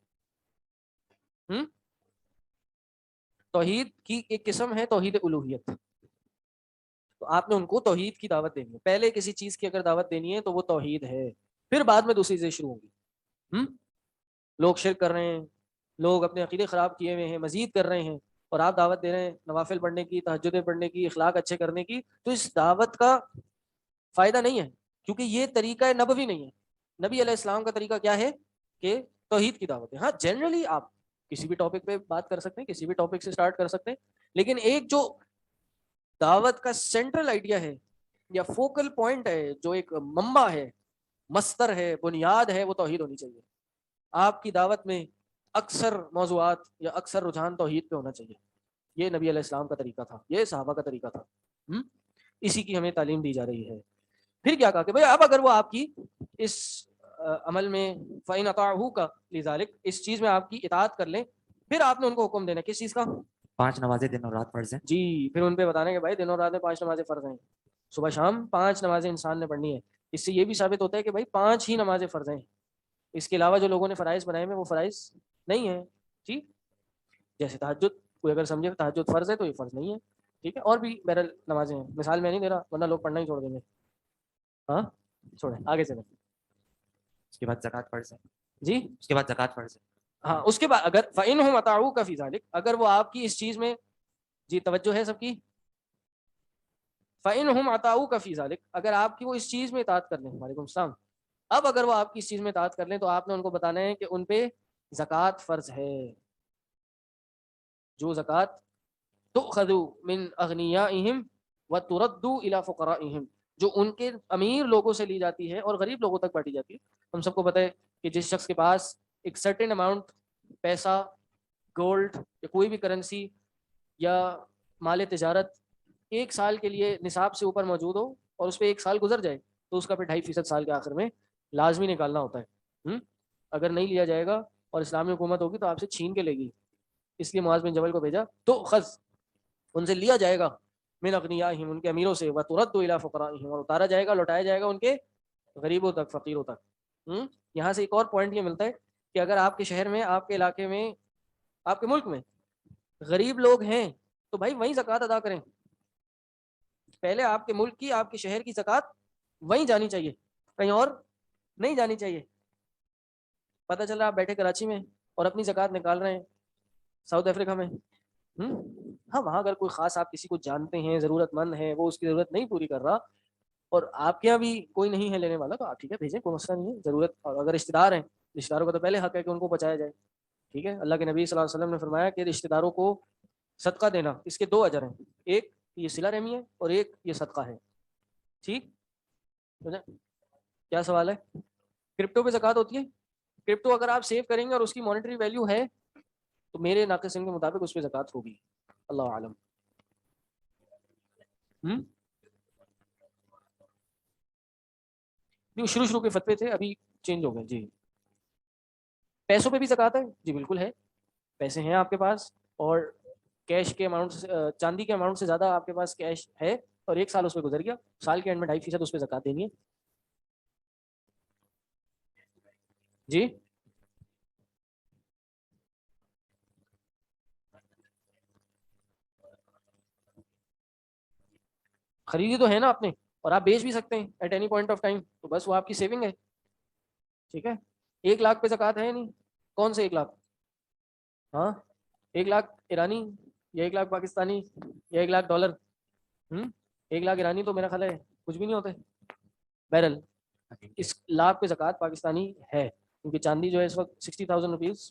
توحید کی ایک قسم ہے توحید الوہیت، تو آپ نے ان کو توحید کی دعوت دینی ہے. پہلے کسی چیز کی اگر دعوت دینی ہے تو وہ توحید ہے، پھر بعد میں دوسری چیزیں شروع ہوں گی. لوگ شرک کر رہے ہیں، لوگ اپنے عقیدے خراب کیے ہوئے ہیں، مزید کر رہے ہیں، اور آپ دعوت دے رہے ہیں نوافل پڑھنے کی، تہجدیں پڑھنے کی، اخلاق اچھے کرنے کی، تو اس دعوت کا فائدہ نہیں ہے، کیونکہ یہ طریقہ نبوی نہیں ہے. نبی علیہ السلام کا طریقہ کیا ہے کہ توحید کی دعوت ہے. ہاں جنرلی آپ کسی بھی ٹاپک پہ بات کر سکتے ہیں، کسی بھی ٹاپک سے سٹارٹ کر سکتے ہیں، لیکن ایک جو دعوت کا سینٹرل آئیڈیا ہے یا فوکل پوائنٹ ہے، جو ایک منبع ہے، مصدر ہے، بنیاد ہے، وہ توحید ہونی چاہیے. آپ کی دعوت میں اکثر موضوعات یا اکثر رجحان توحید پہ ہونا چاہیے. یہ نبی علیہ السلام کا طریقہ تھا، یہ صحابہ کا طریقہ تھا. اسی کی ہمیں تعلیم دی جا رہی ہے. پھر کیا کہا کہ بھائی اب اگر وہ آپ کی اس عمل میں فَإِنْ أَطَاعُوكَ لِذَلِكَ، اس چیز میں آپ کی اطاعت کر لیں، پھر آپ نے ان کو حکم دینا کس چیز کا؟ 5 نمازیں دن اور رات فرض ہیں جی. پھر ان پہ بتانا کہ بھائی دن اور رات میں 5 نمازیں فرض ہیں، صبح شام 5 نمازیں انسان نے پڑھنی ہے. اس سے یہ بھی ثابت ہوتا ہے کہ بھائی 5 ہی نمازیں فرض ہیں، اس کے علاوہ جو لوگوں نے فرائض بنائے ہیں وہ فرائض نہیں ہیں. جی جیسے تہجد، کوئی اگر سمجھے تہجد فرض ہے تو یہ فرض نہیں ہے. ٹھیک ہے، اور بھی بہرحال نمازیں ہیں، مثال میں نہیں دے رہا ورنہ لوگ پڑھنا ہی چھوڑ دیں گے. ہاں چھوڑیں، آگے چلیں. اس کے بعد زکوٰۃ فرض ہے. جی اس کے بعد زکوٰۃ فرض ہے. ہاں اس کے بعد اگر فَإِنْهُمْ أَطَاعُوكَ فِي ذَلِكَ، اگر وہ آپ کی اس چیز میں، جی توجہ ہے سب کی، فَإِنْهُمْ أَطَاعُوكَ فِي ذَلِكَ، اگر آپ کی وہ اس چیز میں اطاعت کر لیں. وعلیکم السلام. اب اگر وہ آپ کی اس چیز میں اطاعت کر لیں تو آپ نے ان کو بتانا ہے کہ ان پہ زکوٰۃ فرض ہے. جو زکوٰۃ تؤخذ من اغنیائہم وترد الی فقرائہم، جو ان کے امیر لوگوں سے لی جاتی ہے اور غریب لوگوں تک بانٹی جاتی ہے. ہم سب کو پتہ ہے کہ جس شخص کے پاس ایک سرٹن اماؤنٹ پیسہ، گولڈ یا کوئی بھی کرنسی یا مال تجارت 1 سال کے لیے نصاب سے اوپر موجود ہو اور اس پہ 1 سال گزر جائے تو اس کا پھر 2.5% سال کے آخر میں لازمی نکالنا ہوتا ہے. اگر نہیں لیا جائے گا اور اسلامی حکومت ہوگی تو آپ سے چھین کے لے گی. اس لیے معاذ بن جبل کو بھیجا تو خز، ان سے لیا جائے گا، من اغنیائہم، ان کے امیروں سے، وترد الی فقرائہم، اور اتارا جائے گا، لوٹایا جائے گا ان کے غریبوں تک، فقیروں تک. یہاں سے ایک اور پوائنٹ یہ ملتا ہے کہ اگر آپ کے شہر میں، آپ کے علاقے میں، آپ کے ملک میں غریب لوگ ہیں تو بھائی وہیں زکوٰۃ ادا کریں. پہلے آپ کے ملک کی، آپ کے شہر کی زکوٰۃ وہیں جانی چاہیے، کہیں اور نہیں جانی چاہیے. پتہ چل رہا آپ بیٹھے کراچی میں اور اپنی زکوٰۃ نکال رہے ہیں ساؤتھ افریقہ میں. ہاں وہاں اگر کوئی خاص آپ کسی کو جانتے ہیں، ضرورت مند ہے، وہ اس کی ضرورت نہیں پوری کر رہا اور آپ کے یہاں بھی کوئی نہیں ہے لینے والا، تو آپ ٹھیک ہے بھیجیں، کوئی مسئلہ نہیں ہے. ضرورت، اور اگر رشتہ دار ہیں، رشتہ داروں کا تو پہلے حق ہے کہ ان کو بچایا جائے. ٹھیک ہے، اللہ کے نبی صلی اللہ علیہ وسلم نے فرمایا کہ رشتہ داروں کو صدقہ دینا، اس کے 2 اجر ہیں، ایک یہ صلہ رحمی ہے اور ایک یہ صدقہ ہے. ٹھیک، کیا سوال ہے؟ کرپٹو پہ زکوٰۃ ہوتی ہے؟ کرپٹو اگر آپ سیو کریں گے اور اس کی مانیٹری ویلیو ہے تو میرے ناقص علم کے مطابق اس پہ زکوٰۃ ہوگی، اللہ عالم. شروع کے فتوے تھے، ابھی چینج ہو گئے. جی پیسوں پہ بھی زکوٰۃ ہے؟ جی بالکل ہے. پیسے ہیں آپ کے پاس اور کیش کے اماؤنٹ سے، چاندی کے اماؤنٹ سے زیادہ آپ کے پاس کیش ہے اور 1 سال اس پہ گزر گیا، سال کے اینڈ میں 2.5% اس پہ زکوٰۃ دینی ہے. جی خریدی تو ہے نا آپ نے، اور آپ بیچ بھی سکتے ہیں at any point of time, تو بس وہ آپ کی سیونگ ہے. ٹھیک ہے، 1 لاکھ پہ زکوٰۃ ہے نہیں؟ کون سے 1 لاکھ؟ ہاں 1 لاکھ ایرانی یا 1 لاکھ پاکستانی یا 1 لاکھ ڈالر؟ 1 لاکھ ایرانی تو میرا خیال ہے کچھ بھی نہیں ہوتے. بہرحال اس لاکھ پہ زکوٰۃ پاکستانی ہے، کیونکہ چاندی جو ہے اس وقت 60,000 روپیز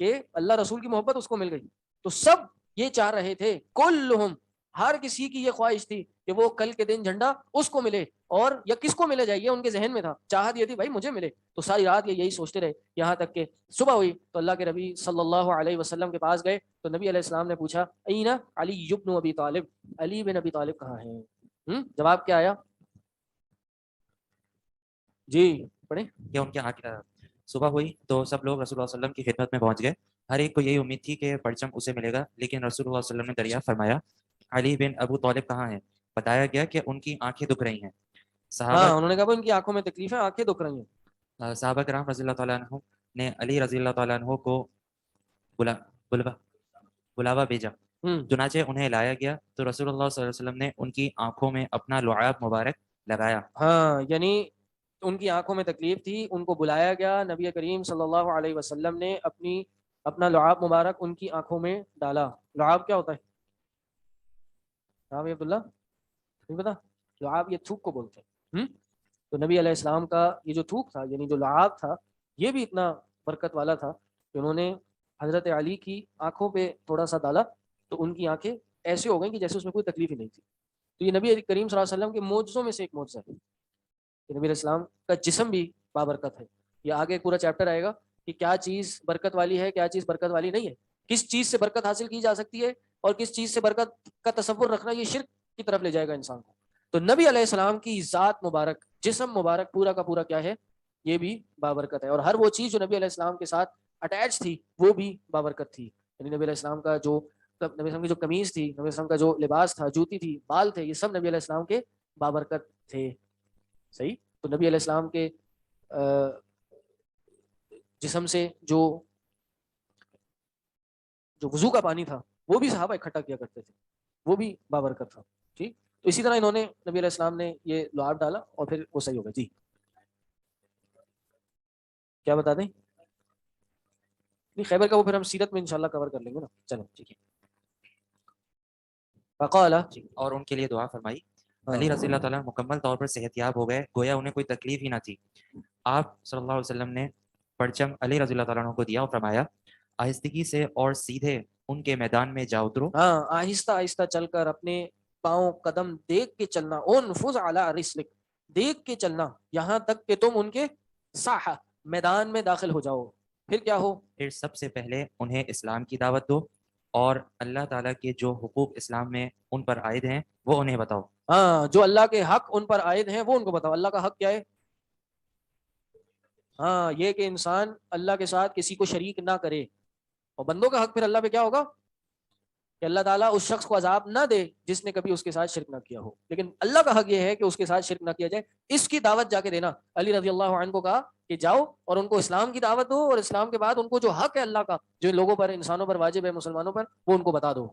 کہ اللہ رسول کی محبت اس کو مل گئی. تو سب یہ چاہ رہے تھے, کلہم, ہر کسی کی یہ خواہش تھی کہ وہ کل کے دن جھنڈا اس کو ملے, اور یا کس کو ملے جائے, یہ ان کے ذہن میں تھا, چاہت یہ تھی بھائی مجھے ملے. تو ساری رات یہ یہی سوچتے رہے, یہاں تک کہ صبح ہوئی تو اللہ کے نبی صلی اللہ علیہ وسلم کے پاس گئے. تو نبی علیہ السلام نے پوچھا, اینا علی ابن ابی طالب, علی بن ابی طالب کہاں ہیں؟ جواب کیا آیا جی پڑھیں. کہ ان کے صبح ہوئی تو سب لوگ رسول اللہ صلی اللہ علیہ وسلم کی خدمت میں پہنچ گئے. ہر ایک کو یہی امید تھی کہ پرچم اسے ملے گا, لیکن رسول اللہ صلی اللہ علیہ وسلم نے دریافت فرمایا, علی بن ابو طالب کہاں ہیں؟ بتایا گیا کہ ان کی آنکھیں دکھ رہی ہیں. ہاں, انہوں نے کہا ان کی آنکھوں میں تکلیف ہے, آنکھیں دکھ رہی ہیں. صحابہ کرام رضی اللہ تعالیٰ عنہ نے علی رضی اللہ تعالیٰ عنہ کو بلاوا بھیجا. چنانچہ انہیں لایا گیا تو رسول اللہ صلی اللہ علیہ وسلم نے ان کی آنکھوں میں اپنا لعاب مبارک لگایا. ہاں, یعنی ان کی آنکھوں میں تکلیف تھی, ان کو بلایا گیا, نبی کریم صلی اللہ علیہ وسلم نے اپنا لعاب مبارک ان کی آنکھوں میں ڈالا. لعاب کیا ہوتا ہے؟ عبداللہ نہیں پتا؟ لعاب یہ تھوک کو بولتے ہیں. تو نبی علیہ السلام کا یہ جو تھوک تھا, یعنی جو لعاب تھا, یہ بھی اتنا برکت والا تھا کہ انہوں نے حضرت علی کی آنکھوں پہ تھوڑا سا ڈالا تو ان کی آنکھیں ایسے ہو گئیں کہ جیسے اس میں کوئی تکلیف ہی نہیں تھی. تو یہ نبی کریم صلی اللہ علیہ وسلم کے معجزوں میں سے ایک معجزہ ہے. نبی علیہ السلام کا جسم بھی بابرکت ہے. یہ آگے پورا چیپٹر آئے گا کہ کیا چیز برکت والی ہے, کیا چیز برکت والی نہیں ہے, کس چیز سے برکت حاصل کی جا سکتی ہے اور کس چیز سے برکت کا تصور رکھنا یہ شرک کی طرف لے جائے گا انسان کو. تو نبی علیہ السلام کی ذات مبارک, جسم مبارک پورا کا پورا کیا ہے, یہ بھی بابرکت ہے. اور ہر وہ چیز جو نبی علیہ السلام کے ساتھ اٹیچ تھی وہ بھی بابرکت تھی. یعنی نبی علیہ السلام کا جو نبی علیہ السلام کی جو قمیض تھی, نبی علیہ السلام کا جو لباس تھا, جوتی تھی, بال تھے, یہ سب نبی علیہ السلام کے بابرکت تھے. صحیح. تو نبی علیہ السلام کے جسم سے جو وضو کا پانی تھا وہ بھی صحابہ اکٹھا کیا کرتے تھے, وہ بھی بابرکت تھا. ٹھیک. تو اسی طرح انہوں نے نبی علیہ السلام نے یہ لعاب ڈالا اور پھر وہ صحیح ہو گیا. جی کیا بتا دیں؟ خیبر کا وہ پھر ہم سیرت میں انشاءاللہ کور کر لیں گے نا. چلو ٹھیک ہے. فقال, اور ان کے لیے دعا فرمائی. علی رضی اللہ تعالیٰ مکمل طور پر صحت یاب ہو گئے, گویا انہیں کوئی تکلیف ہی نہ تھی. آپ صلی اللہ علیہ وسلم نے پرچم علی رضی اللہ تعالیٰ عنہ کو دیا اور فرمایا, آہستگی سے اور سیدھے ان کے میدان میں جا اترو. ہاں, آہستہ آہستہ چل کر اپنے پاؤں قدم دیکھ کے چلنا. انفذ علی رسلک, دیکھ کے چلنا یہاں تک کہ تم ان کے ساحہ میدان میں داخل ہو جاؤ. پھر کیا ہو؟ پھر سب سے پہلے انہیں اسلام کی دعوت دو اور اللہ تعالیٰ کے جو حقوق اسلام میں ان پر عائد ہیں وہ انہیں بتاؤ. ہاں, جو اللہ کے حق ان پر عائد ہیں وہ ان کو بتاؤ. اللہ کا حق کیا ہے؟ ہاں, یہ کہ انسان اللہ کے ساتھ کسی کو شریک نہ کرے. اور بندوں کا حق پھر اللہ پہ کیا ہوگا کہ اللہ تعالیٰ اس شخص کو عذاب نہ دے جس نے کبھی اس کے ساتھ شرک نہ کیا ہو. لیکن اللہ کا حق یہ ہے کہ اس کے ساتھ شرک نہ کیا جائے. اس کی دعوت جا کے دینا. علی رضی اللہ عنہ کو کہا کہ جاؤ اور ان کو اسلام کی دعوت دو, اور اسلام کے بعد ان کو جو حق ہے اللہ کا, جو لوگوں پر, انسانوں پر واجب ہے, مسلمانوں پر, وہ ان کو بتا دو.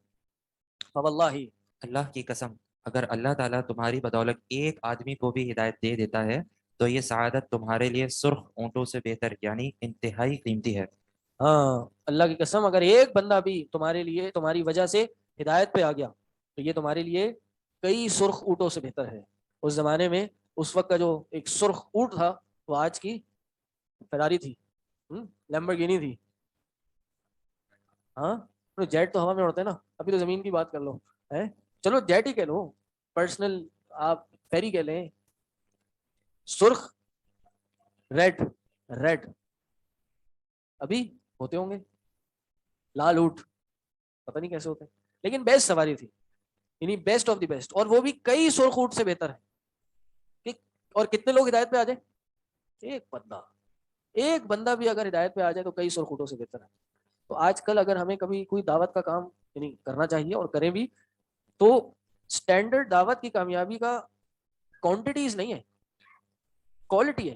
فواللہ, اللہ کی قسم, اگر اللہ تعالیٰ تمہاری بدولت ایک آدمی کو بھی ہدایت دے دیتا ہے تو یہ سعادت تمہارے لیے سرخ اونٹوں سے بہتر, یعنی انتہائی قیمتی ہے. ہاں, اللہ کی قسم, اگر ایک بندہ بھی تمہارے لیے, تمہاری وجہ سے ہدایت پہ آ گیا تو یہ تمہارے لیے کئی سرخ اونٹوں سے بہتر ہے. اس زمانے میں اس وقت کا جو ایک سرخ اونٹ تھا وہ آج کی فراری تھی, لیمبورگینی تھی. ہاں, جیٹ تو ہوا میں اڑتے ہیں نا, ابھی تو زمین کی بات کر لو. چلو جیٹ ہی کہہ لو, پرسنل آپ فیری کہہ لیں. سرخ, ریڈ ابھی ہوتے ہوں گے, لال اونٹ پتہ نہیں کیسے ہوتے ہیں, لیکن بیسٹ سواری تھی, یعنی بیسٹ آف دی بیسٹ, اور وہ بھی کئی سرخ اونٹ سے بہتر ہے. اور کتنے لوگ ہدایت پہ آ جائیں؟ ایک بندہ بھی اگر ہدایت پہ آ جائے تو کئی سرخ اونٹوں سے بہتر ہے. تو آج کل اگر ہمیں کبھی کوئی دعوت کا کام یعنی کرنا چاہیے اور کریں بھی, تو سٹینڈرڈ دعوت کی کامیابی کا کوانٹیٹیز نہیں ہے, کوالٹی ہے.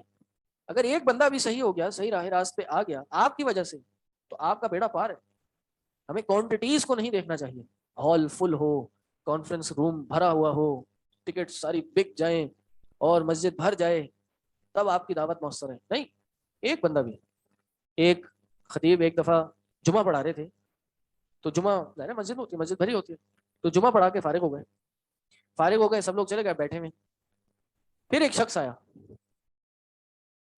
اگر ایک بندہ بھی صحیح ہو گیا, صحیح راہ راست پہ آ گیا آپ کی وجہ سے, تو آپ کا بیڑا پار ہے. ہمیں کوانٹیٹیز کو نہیں دیکھنا چاہیے. ہال فل ہو, کانفرنس روم بھرا ہوا ہو, ٹکٹ ساری بک جائیں اور مسجد بھر جائے, تب آپ کی دعوت مؤثر ہے. نہیں, ایک بندہ بھی. ایک خطیب ایک دفعہ جمعہ پڑھا رہے تھے, تو جمعہ مسجد ہوتی ہے, مسجد بھری ہوتی ہے, تو جمعہ پڑھا کے فارغ ہو گئے, سب لوگ چلے گئے بیٹھے میں. پھر ایک شخص آیا,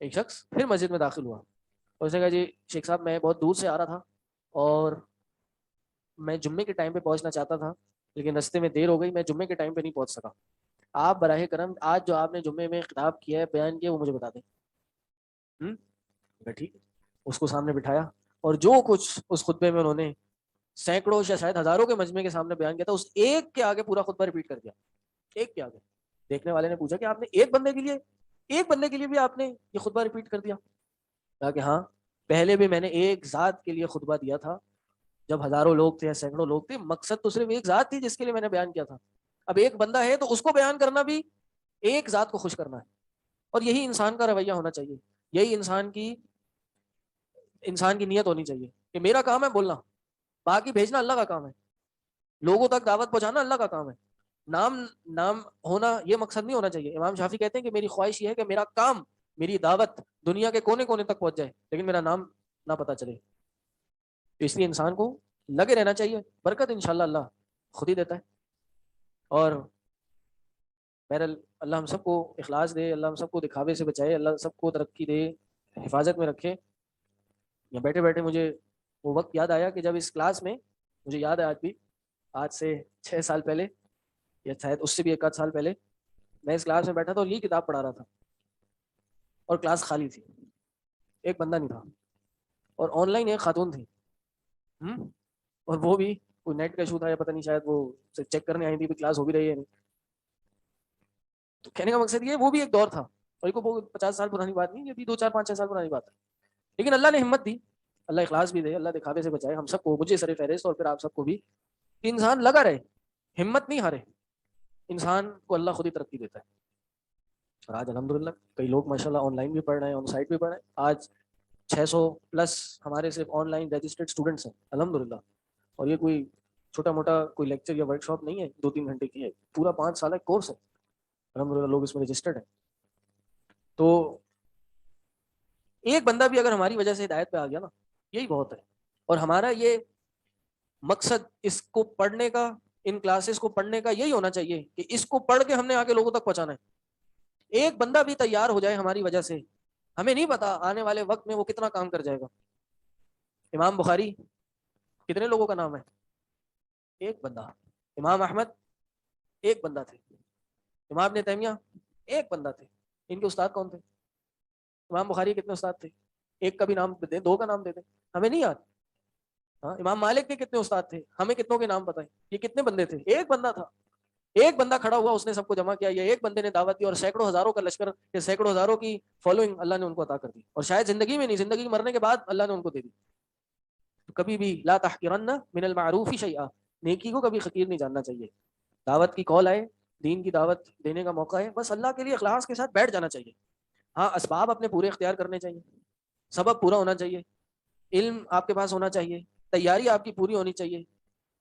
پھر مسجد میں داخل ہوا, اور اس نے کہا جی شیخ صاحب میں بہت دور سے آ رہا تھا, اور میں جمعے کے ٹائم پہ پہنچنا چاہتا تھا لیکن رستے میں دیر ہو گئی, میں جمعے کے ٹائم پہ نہیں پہنچ سکا. آپ براہ کرم آج جو آپ نے جمعے میں خطاب کیا ہے, بیان کیا, وہ مجھے بتا دیں. ٹھیک ہے, اس کو سامنے بٹھایا اور جو کچھ اس خطبے میں انہوں نے سینکڑوں یا شاید ہزاروں کے مجمع کے سامنے بیان کیا تھا, اس ایک کے آگے پورا خطبہ ریپیٹ کر دیا, ایک کے آگے. دیکھنے والے نے پوچھا کہ آپ نے ایک بندے کے لیے بھی آپ نے یہ خطبہ ریپیٹ کر دیا؟ کہا کہ ہاں, پہلے بھی میں نے ایک ذات کے لیے خطبہ دیا تھا جب ہزاروں لوگ تھے یا سینکڑوں لوگ تھے, مقصد تو صرف ایک ذات تھی جس کے لیے میں نے بیان کیا تھا. اب ایک بندہ ہے تو اس کو بیان کرنا بھی ایک ذات کو خوش کرنا ہے, اور یہی انسان کا رویہ ہونا چاہیے, یہی انسان کی نیت ہونی چاہیے کہ میرا کام ہے بولنا, باقی بھیجنا اللہ کا کام ہے, لوگوں تک دعوت پہنچانا اللہ کا کام ہے. نام ہونا یہ مقصد نہیں ہونا چاہیے. امام شافعی کہتے ہیں کہ میری خواہش یہ ہے کہ میرا کام, میری دعوت دنیا کے کونے کونے تک پہنچ جائے لیکن میرا نام نہ پتہ چلے. تو اس لیے انسان کو لگے رہنا چاہیے, برکت انشاءاللہ اللہ خود ہی دیتا ہے. اور بہرحال اللہ ہم سب کو اخلاص دے, اللہ ہم سب کو دکھاوے سے بچائے, اللہ سب کو ترقی دے, حفاظت میں رکھے. یا بیٹھے بیٹھے مجھے وہ وقت یاد آیا کہ جب اس کلاس میں, مجھے یاد ہے آج بھی, آج سے 6 سال پہلے یا شاید اس سے بھی 1 آدھ سال پہلے, میں اس کلاس میں بیٹھا تھا اور یہ کتاب پڑھا رہا تھا اور کلاس خالی تھی, ایک بندہ نہیں تھا, اور آن لائن ایک خاتون تھی, اور وہ بھی کوئی نیٹ کا ایشو تھا یا پتہ نہیں, شاید وہ چیک کرنے آئی تھی کہ کلاس ہو بھی رہی ہے نہیں. تو کہنے کا مقصد یہ, وہ بھی ایک دور تھا, اور یہ کوئی 50 سال پرانی بات نہیں, یہ بھی 2 4 5 6 سال پرانی بات ہے. لیکن اللہ نے ہمت دی, اللہ اخلاص بھی دے, اللہ دکھاوے سے بچائے ہم سب کو, مجھے سر فہرست اور پھر آپ سب کو بھی, کہ انسان لگا رہے, ہمت نہیں ہارے. انسان کو اللہ خود ہی ترقی دیتا ہے. اور آج الحمدللہ کئی لوگ ماشاءاللہ آن لائن بھی پڑھ رہے ہیں, آن سائٹ بھی پڑھ رہے ہیں. آج 600+ ہمارے صرف آن لائن رجسٹرڈ اسٹوڈنٹس ہیں الحمدللہ. اور یہ کوئی چھوٹا موٹا کوئی لیکچر یا ورک شاپ نہیں ہے 2-3 گھنٹے کی ہے, پورا 5 سال کورس ہے الحمدللہ, لوگ اس میں رجسٹرڈ ہیں. تو ایک بندہ بھی اگر ہماری وجہ سے ہدایت پہ آ گیا نا, یہی بہت ہے. اور ہمارا یہ مقصد اس کو پڑھنے کا, ان کلاسز کو پڑھنے کا یہی ہونا چاہیے کہ اس کو پڑھ کے ہم نے آگے لوگوں تک پہنچانا ہے. ایک بندہ بھی تیار ہو جائے ہماری وجہ سے, ہمیں نہیں پتا آنے والے وقت میں وہ کتنا کام کر جائے گا. امام بخاری کتنے لوگوں کا نام ہے؟ ایک بندہ. امام احمد ایک بندہ تھے. امام ابن تیمیہ ایک بندہ تھے. ان کے استاد کون تھے؟ امام بخاری کتنے استاد تھے؟ ایک کا بھی نام دیں, 2 کا نام دے دیں, ہمیں نہیں یاد. ہاں, امام مالک کے کتنے استاد تھے؟ ہمیں کتنوں کے نام بتائیں. یہ کتنے بندے تھے؟ ایک بندہ تھا. ایک بندہ کھڑا ہوا, اس نے سب کو جمع کیا, یا ایک بندے نے دعوت دی, اور سینکڑوں ہزاروں کا لشکر یا سینکڑوں ہزاروں کی فالوئنگ اللہ نے ان کو عطا کر دی. اور شاید زندگی میں نہیں, زندگی مرنے کے بعد اللہ نے ان کو دے دی. تو کبھی بھی لا تحقرن من المعروف شیئا, نیکی کو کبھی حقیر نہیں جاننا چاہیے. دعوت کی کال آئے, دین کی دعوت دینے کا موقع ہے, بس اللہ کے لیے اخلاص کے ساتھ بیٹھ جانا چاہیے. ہاں, اسباب اپنے پورے اختیار کرنے چاہیے, سبب پورا ہونا چاہیے, علم آپ کے پاس ہونا چاہیے, تیاری آپ کی پوری ہونی چاہیے,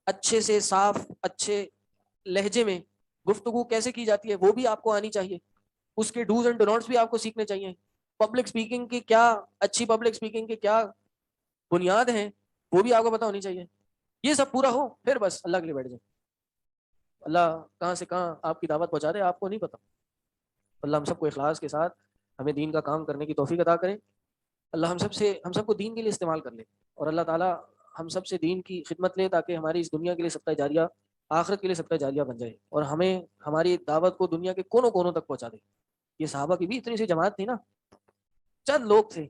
اچھے سے صاف اچھے لہجے میں گفتگو کیسے کی جاتی ہے وہ بھی آپ کو آنی چاہیے, اس کے ڈوز اینڈ ڈو ناٹس بھی آپ کو سیکھنے چاہیے. پبلک اسپیکنگ کی کیا, اچھی پبلک اسپیکنگ کی کیا بنیاد ہیں وہ بھی آپ کو پتہ ہونی چاہیے. یہ سب پورا ہو پھر بس اللہ کے لیے بیٹھ جائیں. اللہ کہاں سے کہاں آپ کی دعوت پہنچا دے آپ کو نہیں پتہ. اللہ ہم سب کو اخلاص کے ساتھ ہمیں دین کا کام کرنے کی توفیق عطا کرے. اللہ ہم سب کو دین کے لیے استعمال کر لے, اور اللہ تعالیٰ ہم سب سے دین کی خدمت لے تاکہ ہماری اس دنیا کے لیے صدقہ جاریہ, آخرت کے لیے صدقہ جاریہ بن جائے, اور ہمیں ہماری دعوت کو دنیا کے کونوں کونوں تک پہنچا دے. یہ صحابہ کی بھی اتنی سی جماعت تھی نا, چند لوگ تھے,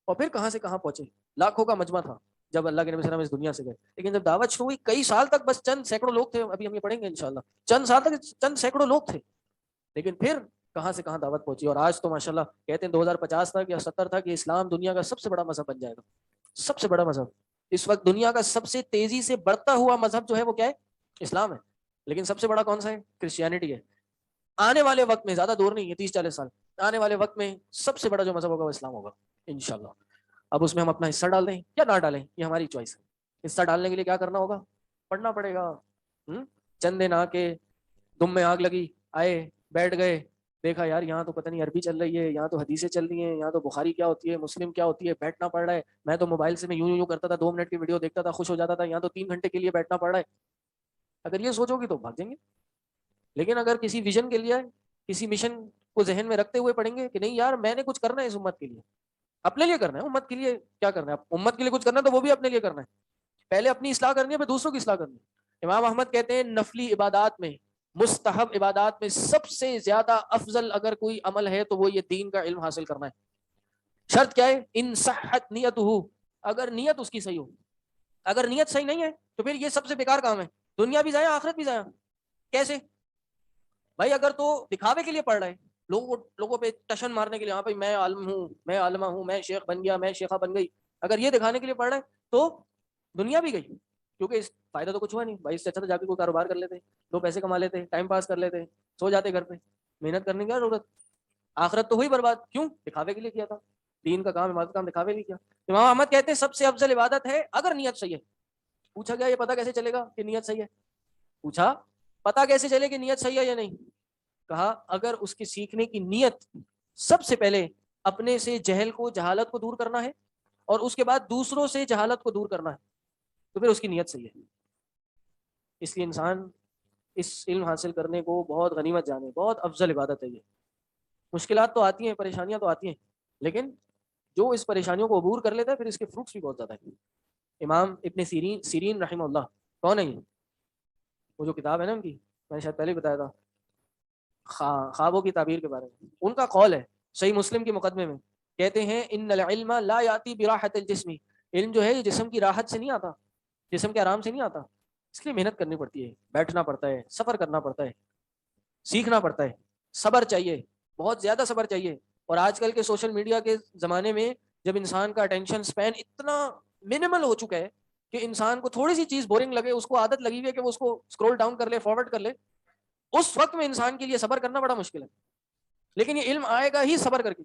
اور پھر کہاں سے کہاں پہنچے, لاکھوں کا مجمع تھا جب اللہ کے نبی صلی اللہ علیہ وسلم اس دنیا سے گئے. لیکن جب دعوت شروع ہوئی کئی سال تک بس چند سینکڑوں لوگ تھے, ابھی ہم یہ پڑھیں گے انشاءاللہ, چند سال تک چند سینکڑوں لوگ تھے. لیکن پھر کہاں سے کہاں دعوت پہنچی, اور آج تو ماشاءاللہ کہتے ہیں 2050 تک یا 70 تک یہ اسلام دنیا کا سب سے بڑا مذہب بن جائے گا. سب سے بڑا مذہب اس وقت دنیا کا سب سے تیزی سے بڑھتا ہوا مذہب جو ہے وہ کیا ہے؟ اسلام ہے. لیکن سب سے بڑا کون سا ہے؟ کرسچینٹی ہے. آنے والے وقت میں, زیادہ دور نہیں ہے, 30-40 سال, آنے والے وقت میں سب سے بڑا جو مذہب ہوگا وہ اسلام ہوگا انشاءاللہ. اب اس میں ہم اپنا حصہ ڈال دیں یا نہ ڈالیں یہ ہماری چوائس ہے. حصہ ڈالنے کے لیے کیا کرنا ہوگا؟ پڑھنا پڑے گا. چند دن آ کے دم میں آگ لگی, آئے بیٹھ گئے, دیکھا یار یہاں تو پتہ نہیں عربی چل رہی ہے, یہاں تو حدیثیں چل رہی ہیں, یہاں تو بخاری کیا ہوتی ہے, مسلم کیا ہوتی ہے, بیٹھنا پڑ رہا ہے. میں تو موبائل سے میں یوں کرتا تھا, 2 منٹ کی ویڈیو دیکھتا تھا, خوش ہو جاتا تھا, یہاں تو 3 گھنٹے کے لیے بیٹھنا پڑ رہا ہے. اگر یہ سوچو گی تو بھاگ جائیں گے. لیکن اگر کسی ویژن کے لیے, کسی مشن کو ذہن میں رکھتے ہوئے پڑھیں گے کہ نہیں یار میں نے کچھ کرنا ہے اس امت کے لیے, اپنے لیے کرنا ہے, امت کے لیے کیا کرنا ہے, امت کے لیے کچھ کرنا ہے تو وہ بھی اپنے لیے کرنا ہے. پہلے اپنی اصلاح کرنی ہے پھر دوسروں کی اصلاح کرنی ہے. امام احمد کہتے ہیں نفلی عبادات میں، مستحب عبادات میں سب سے زیادہ افضل اگر کوئی عمل ہے تو وہ یہ دین کا علم حاصل کرنا ہے. شرط کیا ہے؟ ان صحت نیت ہو، اگر نیت اس کی صحیح ہو. اگر نیت صحیح نہیں ہے تو پھر یہ سب سے بیکار کام ہے، دنیا بھی ضائع آخرت بھی ضائع. کیسے بھائی؟ اگر تو دکھاوے کے لیے پڑھ رہے ہیں، لوگوں پہ ٹشن مارنے کے لیے، ہاں بھائی میں عالم ہوں، میں عالمہ ہوں، میں شیخ بن گیا، میں شیخہ بن گئی، اگر یہ دکھانے کے لیے پڑھ رہے ہیں تو دنیا بھی گئی، کیونکہ اس فائدہ تو کچھ ہوا نہیں. بھائی اس سے اچھا تو جا کے کوئی کاروبار کر لیتے، 2 پیسے کما لیتے، ٹائم پاس کر لیتے، سو جاتے گھر پہ، محنت کرنے کی کیا ضرورت. آخرت تو ہوئی برباد. کیوں؟ دکھاوے کے لیے کیا تھا، دین کا کام عبادت کا کام دکھاوے کے لیے کیا. امام احمد کہتے ہیں سب سے افضل عبادت ہے اگر نیت صحیح ہے. پوچھا گیا یہ پتہ کیسے چلے گا کہ نیت صحیح ہے؟ پوچھا پتہ کیسے چلے کہ نیت صحیح ہے یا نہیں؟ کہا اگر اس کے سیکھنے کی نیت سب سے پہلے اپنے سے جہل کو، جہالت کو دور کرنا ہے، اور اس کے بعد دوسروں سے جہالت کو دور کرنا ہے، تو پھر اس کی نیت صحیح ہے. اس لیے انسان اس علم حاصل کرنے کو بہت غنیمت جانے، بہت افضل عبادت ہے یہ. مشکلات تو آتی ہیں، پریشانیاں تو آتی ہیں، لیکن جو اس پریشانیوں کو عبور کر لیتا ہے پھر اس کے فروٹس بھی بہت زیادہ ہیں. امام ابن سیرین رحمہ اللہ کون ہے یہ؟ وہ جو کتاب ہے نا ان کی، میں نے شاید پہلے ہی بتایا تھا، خوابوں کی تعبیر کے بارے میں. ان کا قول ہے صحیح مسلم کے مقدمے میں، کہتے ہیں ان العلم لا یاتی براحت الجسم، علم جو ہے یہ جسم کی راحت سے نہیں آتا، جسم کے آرام سے نہیں آتا. اس کے لیے محنت کرنی پڑتی ہے، بیٹھنا پڑتا ہے، سفر کرنا پڑتا ہے، سیکھنا پڑتا ہے، صبر چاہیے، بہت زیادہ صبر چاہیے. اور آج کل کے سوشل میڈیا کے زمانے میں جب انسان کا اٹینشن سپین اتنا منیمل ہو چکا ہے کہ انسان کو تھوڑی سی چیز بورنگ لگے، اس کو عادت لگی ہوئی ہے کہ وہ اس کو اسکرول ڈاؤن کر لے، فارورڈ کر لے، اس وقت میں انسان کے لیے صبر کرنا بڑا مشکل ہے. لیکن یہ علم آئے گا ہی صبر کر کے.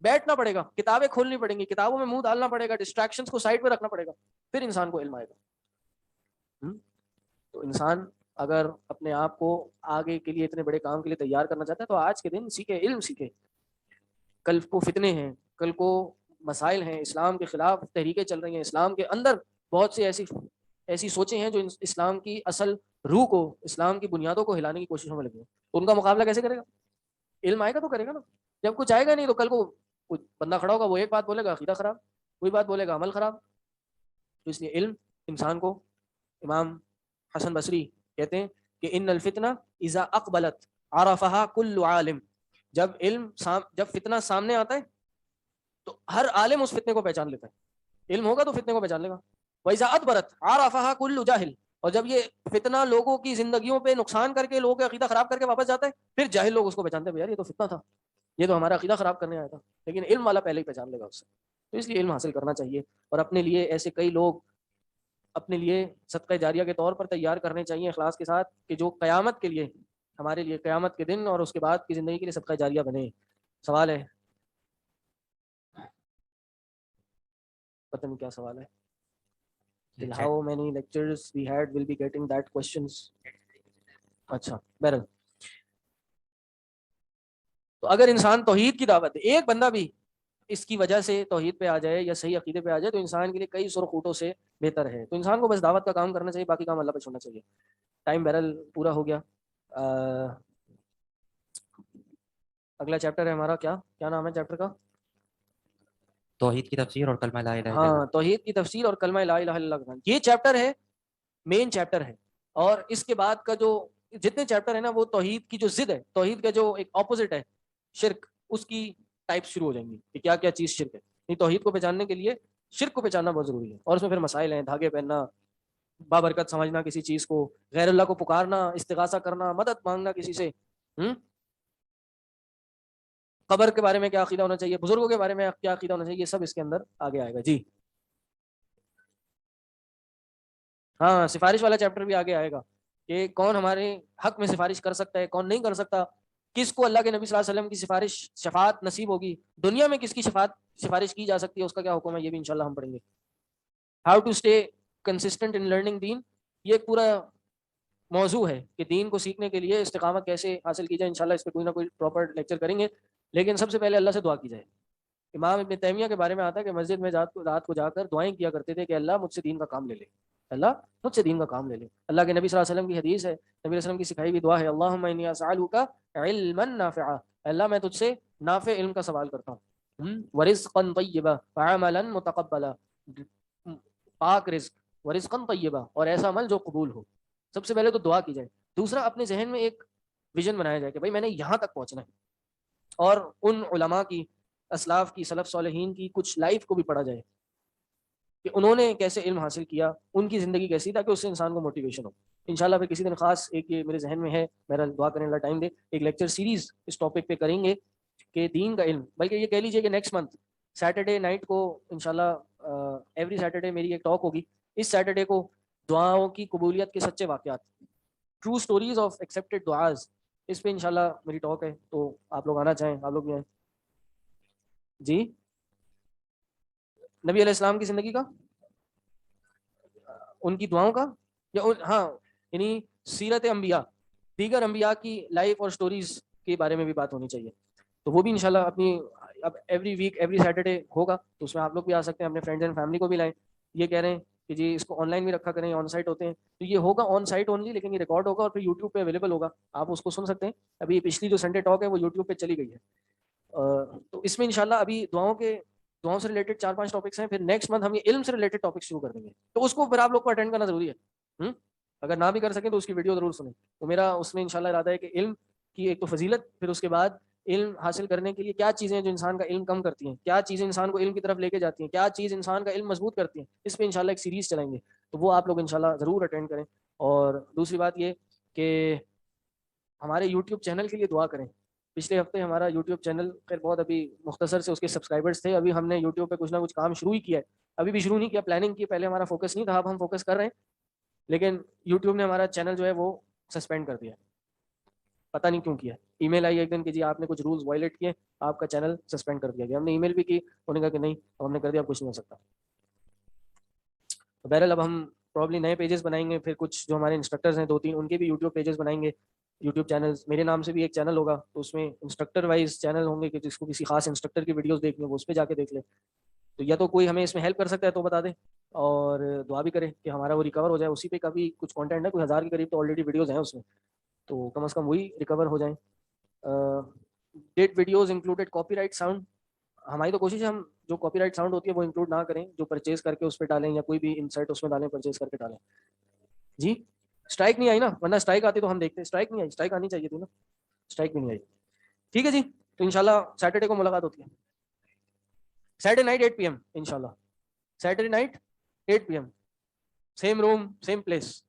بیٹھنا پڑے گا، کتابیں کھولنی پڑیں گی، کتابوں میں منہ ڈالنا پڑے گا، ڈسٹریکشنز کو سائڈ پہ رکھنا پڑے گا، پھر انسان کو علم آئے گا. تو انسان اگر اپنے آپ کو آگے کے لیے اتنے بڑے کام کے لیے تیار کرنا چاہتا ہے تو آج کے دن سیکھے، علم سیکھے. کل کو فتنے ہیں، کل کو مسائل ہیں، اسلام کے خلاف تحریکیں چل رہی ہیں، اسلام کے اندر بہت سی ایسی سوچیں ہیں جو اسلام کی اصل روح کو، اسلام کی بنیادوں کو ہلانے کی کوششوں میں لگے ہیں. ان کا مقابلہ کیسے کرے گا؟ علم آئے گا تو کرے گا نا. جب کچھ آئے گا نہیں تو کل کو کوئی بندہ کھڑا ہوگا، وہ ایک بات بولے گا عقیدہ خراب، کوئی بات بولے گا عمل خراب. تو اس لیے علم انسان کو، امام حسن بصری کہتے ہیں کہ ان الفتنہ اذا اقبلت عرفہا کل عالم، جب فتنہ سامنے آتا ہے تو ہر عالم اس فتنے کو پہچان لیتا ہے. علم ہوگا تو فتنے کو پہچان لے گا. وَإِذَا أَدْبَرَتْ عَرَفَهَا كُلُّ جاہل، اور جب یہ فتنہ لوگوں کی زندگیوں پہ نقصان کر کے، لوگوں کا عقیدہ خراب کر کے واپس جاتا ہے، پھر جاہل لوگ اس کو پہچانتے ہیں یار یہ تو فتنہ تھا، یہ تو ہمارا عقیدہ خراب کرنے آیا تھا. لیکن علم والا پہلے ہی پہچان لے گا اس سے. تو اس لیے علم حاصل کرنا چاہیے، اور اپنے لیے ایسے کئی لوگ اپنے لیے صدقہ جاریہ کے طور پر تیار کرنے چاہیے اخلاص کے ساتھ، کہ جو قیامت کے لیے، ہمارے لیے قیامت کے دن اور اس کے بعد کی زندگی کے لیے صدقہ جاریہ بنے. سوال ہے؟ پتہ نہیں کیا سوال ہے. How many lectures we had will be getting that questions. اچھا بہرحال، تو اگر انسان توحید کی دعوت، ایک بندہ بھی اس کی وجہ سے توحید پہ آ جائے یا صحیح عقیدے پہ آ جائے تو انسان کے لیے کئی سرخ اوٹوں سے بہتر ہے. تو انسان کو بس دعوت کا کام کرنا چاہیے، باقی کام اللہ پہ چھوڑنا چاہیے. ٹائم بہرحال پورا ہو گیا. اگلا چیپٹر ہے ہمارا، کیا نام ہے چیپٹر کا؟ توحید کی تفسیر اور کلمہ لا الہ الا اللہ. ہاں، توحید کی تفسیر اور کلمہ لا الہ الا اللہ. یہ چیپٹر ہے، مین چیپٹر ہے. اور اس کے بعد کا جو جتنے چیپٹر ہے نا، وہ توحید کی جو ضد ہے، توحید کا جو ایک اپوزٹ ہے شرک، اس کی ٹائپ شروع ہو جائیں گی کہ کیا کیا چیز شرک ہے. یہ توحید کو پہچاننے کے لیے شرک کو پہچاننا بہت ضروری ہے. اور اس میں پھر مسائل ہیں، دھاگے پہننا، بابرکت سمجھنا کسی چیز کو، غیر اللہ کو پکارنا، استغاثہ کرنا، مدد مانگنا کسی سے، قبر کے بارے میں کیا عقیدہ ہونا چاہیے، بزرگوں کے بارے میں کیا عقیدہ ہونا چاہیے، یہ سب اس کے اندر آگے آئے گا. جی ہاں، سفارش والا چیپٹر بھی آگے آئے گا کہ کون ہمارے حق میں سفارش کر سکتا ہے، کون نہیں کر سکتا، کس کو اللہ کے نبی صلی اللہ علیہ وسلم کی شفاعت نصیب ہوگی، دنیا میں کس کی سفارش کی جا سکتی ہے، اس کا کیا حکم ہے، یہ بھی انشاءاللہ ہم پڑھیں گے. How to stay consistent in learning then, یہ ایک پورا موضوع ہے کہ دین کو سیکھنے کے لیے استقامت کیسے حاصل کی جائے. انشاءاللہ اس پہ کوئی نہ کوئی پراپر لیکچر کریں گے. لیکن سب سے پہلے اللہ سے دعا کی جائے. امام ابن تیمیہ کے بارے میں آتا ہے کہ مسجد میں رات کو جا کر دعائیں کیا کرتے تھے کہ اللہ مجھ سے دین کا کام لے لے، اللہ مجھ سے دین کا کام لے لے. اللہ کے نبی صلی اللہ علیہ وسلم کی حدیث ہے، نبی علیہ وسلم کی سکھائی ہوئی دعا ہے، اللہم انی اسألک علما نافعا، اللہ میں تجھ سے نافع علم کا سوال کرتا ہوں، ورزقا طیبا وعملا متقبلا، پاک رزق، ورزقا طیبا, اور ایسا عمل جو قبول ہو. سب سے پہلے تو دعا کی جائے. دوسرا, اپنے ذہن میں ایک ویژن بنایا جائے کہ بھائی میں نے یہاں تک پہنچنا ہے, اور ان علماء کی, اسلاف کی, سلف صالحین کی کچھ لائف کو بھی پڑھا جائے کہ انہوں نے کیسے علم حاصل کیا, ان کی زندگی کیسی, تاکہ اس سے انسان کو موٹیویشن ہو. انشاءاللہ پھر کسی دن خاص ایک یہ میرے ذہن میں ہے, میرا دعا کرنے اللہ ٹائم دے, ایک لیکچر سیریز اس ٹاپک پہ کریں گے کہ دین کا علم, بلکہ یہ کہہ لیجئے کہ نیکسٹ منتھ سیٹرڈے نائٹ کو انشاءاللہ ایوری سیٹرڈے میری ایک ٹاک ہوگی. اس سیٹرڈے کو دعاؤں کی قبولیت کے سچے واقعات, ٹرو سٹوریز آف ایکسیپٹڈ دعاز, اس پہ انشاءاللہ میری ٹاک ہے. تو آپ لوگ آنا چاہیں, آپ لوگ بھی آئیں. جی, نبی علیہ السلام کی زندگی کا, ان کی دعاؤں کا, یا ہاں یعنی سیرت انبیاء, دیگر انبیاء کی لائف اور سٹوریز کے بارے میں بھی بات ہونی چاہیے. تو وہ بھی انشاءاللہ اپنی, اب ایوری ویک ایوری سیٹرڈے ہوگا, تو اس میں آپ لوگ بھی آ سکتے ہیں, اپنے فرینڈز اینڈ فیملی کو بھی لائیں. یہ کہہ رہے ہیں کہ جی اس کو آن لائن بھی رکھا کریں, آن سائٹ ہوتے ہیں, تو یہ ہوگا آن سائٹ اونلی, لیکن یہ ریکارڈ ہوگا اور پھر یوٹیوب پہ اویلیبل ہوگا, آپ اس کو سن سکتے ہیں. ابھی پچھلی جو سنڈے ٹاک ہے وہ یوٹیوب پہ چلی گئی ہے. تو اس میں انشاءاللہ ابھی دعاؤں سے ریلیٹڈ 4-5 ٹاپکس ہیں. پھر نیکسٹ منتھ ہم یہ علم سے ریلیٹڈ ٹاپک شروع کر دیں گے, تو اس کو پھر آپ لوگ کو اٹینڈ کرنا ضروری ہے. اگر نہ بھی کر سکیں تو اس کی ویڈیو ضرور سنیں. تو میرا اس میں انشاءاللہ ارادہ ہے کہ علم کی ایک تو فضیلت, پھر اس کے بعد علم حاصل کرنے کے لیے کیا چیزیں ہیں جو انسان کا علم کم کرتی ہیں, کیا چیزیں انسان کو علم کی طرف لے کے جاتی ہیں, کیا چیز انسان کا علم مضبوط کرتی ہیں, اس پہ انشاءاللہ ایک سیریز چلائیں گے. تو وہ آپ لوگ انشاءاللہ ضرور اٹینڈ کریں. اور دوسری بات یہ کہ ہمارے یوٹیوب چینل کے لیے دعا کریں. پچھلے ہفتے ہمارا یوٹیوب چینل خیر بہت ابھی مختصر سے اس کے سبسکرائبرز تھے. ابھی ہم نے یوٹیوب پہ کچھ نہ کچھ کام شروع ہی کیا ہے, ابھی بھی شروع نہیں کیا, پلاننگ کی, پہلے ہمارا فوکس نہیں تھا, اب ہم فوکس کر رہے ہیں. لیکن یوٹیوب نے ہمارا چینل جو ہے وہ سسپینڈ کر دیا, پتہ نہیں کیوں کیا. ای میل آئی ایک دن کہ جی آپ نے کچھ رولز وائلیٹ کیے, آپ کا چینل سسپینڈ کر دیا گیا. ہم نے ای میل بھی کی, انہوں نے کہا کہ نہیں, ہم نے کر دیا, اب کچھ نہیں ہو سکتا. بہرحال اب ہم پرابلی نئے پیجز بنائیں گے, پھر کچھ جو ہمارے انسٹرکٹرز ہیں 2-3 ان کے بھی یوٹیوب پیجز بنائیں گے, یوٹیوب چینلز. میرے نام سے بھی ایک چینل ہوگا, تو اس میں انسٹرکٹر وائز چینل ہوں گے کہ جس کو کسی خاص انسٹرکٹر کی ویڈیوز دیکھنی ہے وہ اس پہ جا کے دیکھ لے. تو یا تو کوئی ہمیں اس میں ہیلپ کر سکتا ہے تو بتا دیں, اور دعا بھی کریں کہ ہمارا وہ ریکور ہو جائے. اسی پہ کافی کچھ کانٹینٹ ہے, کوئی 1000 کے قریب تو آلریڈی ویڈیوز ہیں اس میں, تو کم از کم وہی ریکور ہو جائیں. That videos included copyright sound, ہماری تو کوشش ہے ہم جو کاپی رائٹ ساؤنڈ ہوتی ہے وہ انکلوڈ نہ کریں, جو پرچیز کر کے اس پہ ڈالیں یا کوئی بھی انسرٹ اس میں ڈالیں, پرچیز کر کے ڈالیں. جی, اسٹرائک نہیں آئی نا, ورنہ اسٹرائک آتی تو ہم دیکھتے. اسٹرائک نہیں آئی, اسٹرائک آنی چاہیے تھی نا, اسٹرائک بھی نہیں آئی. ٹھیک ہے جی, تو انشاءاللہ سیٹرڈے کو ملاقات ہوتی ہے, سیٹرڈے نائٹ 8 PM انشاءاللہ, Saturday night 8 PM, same room same place.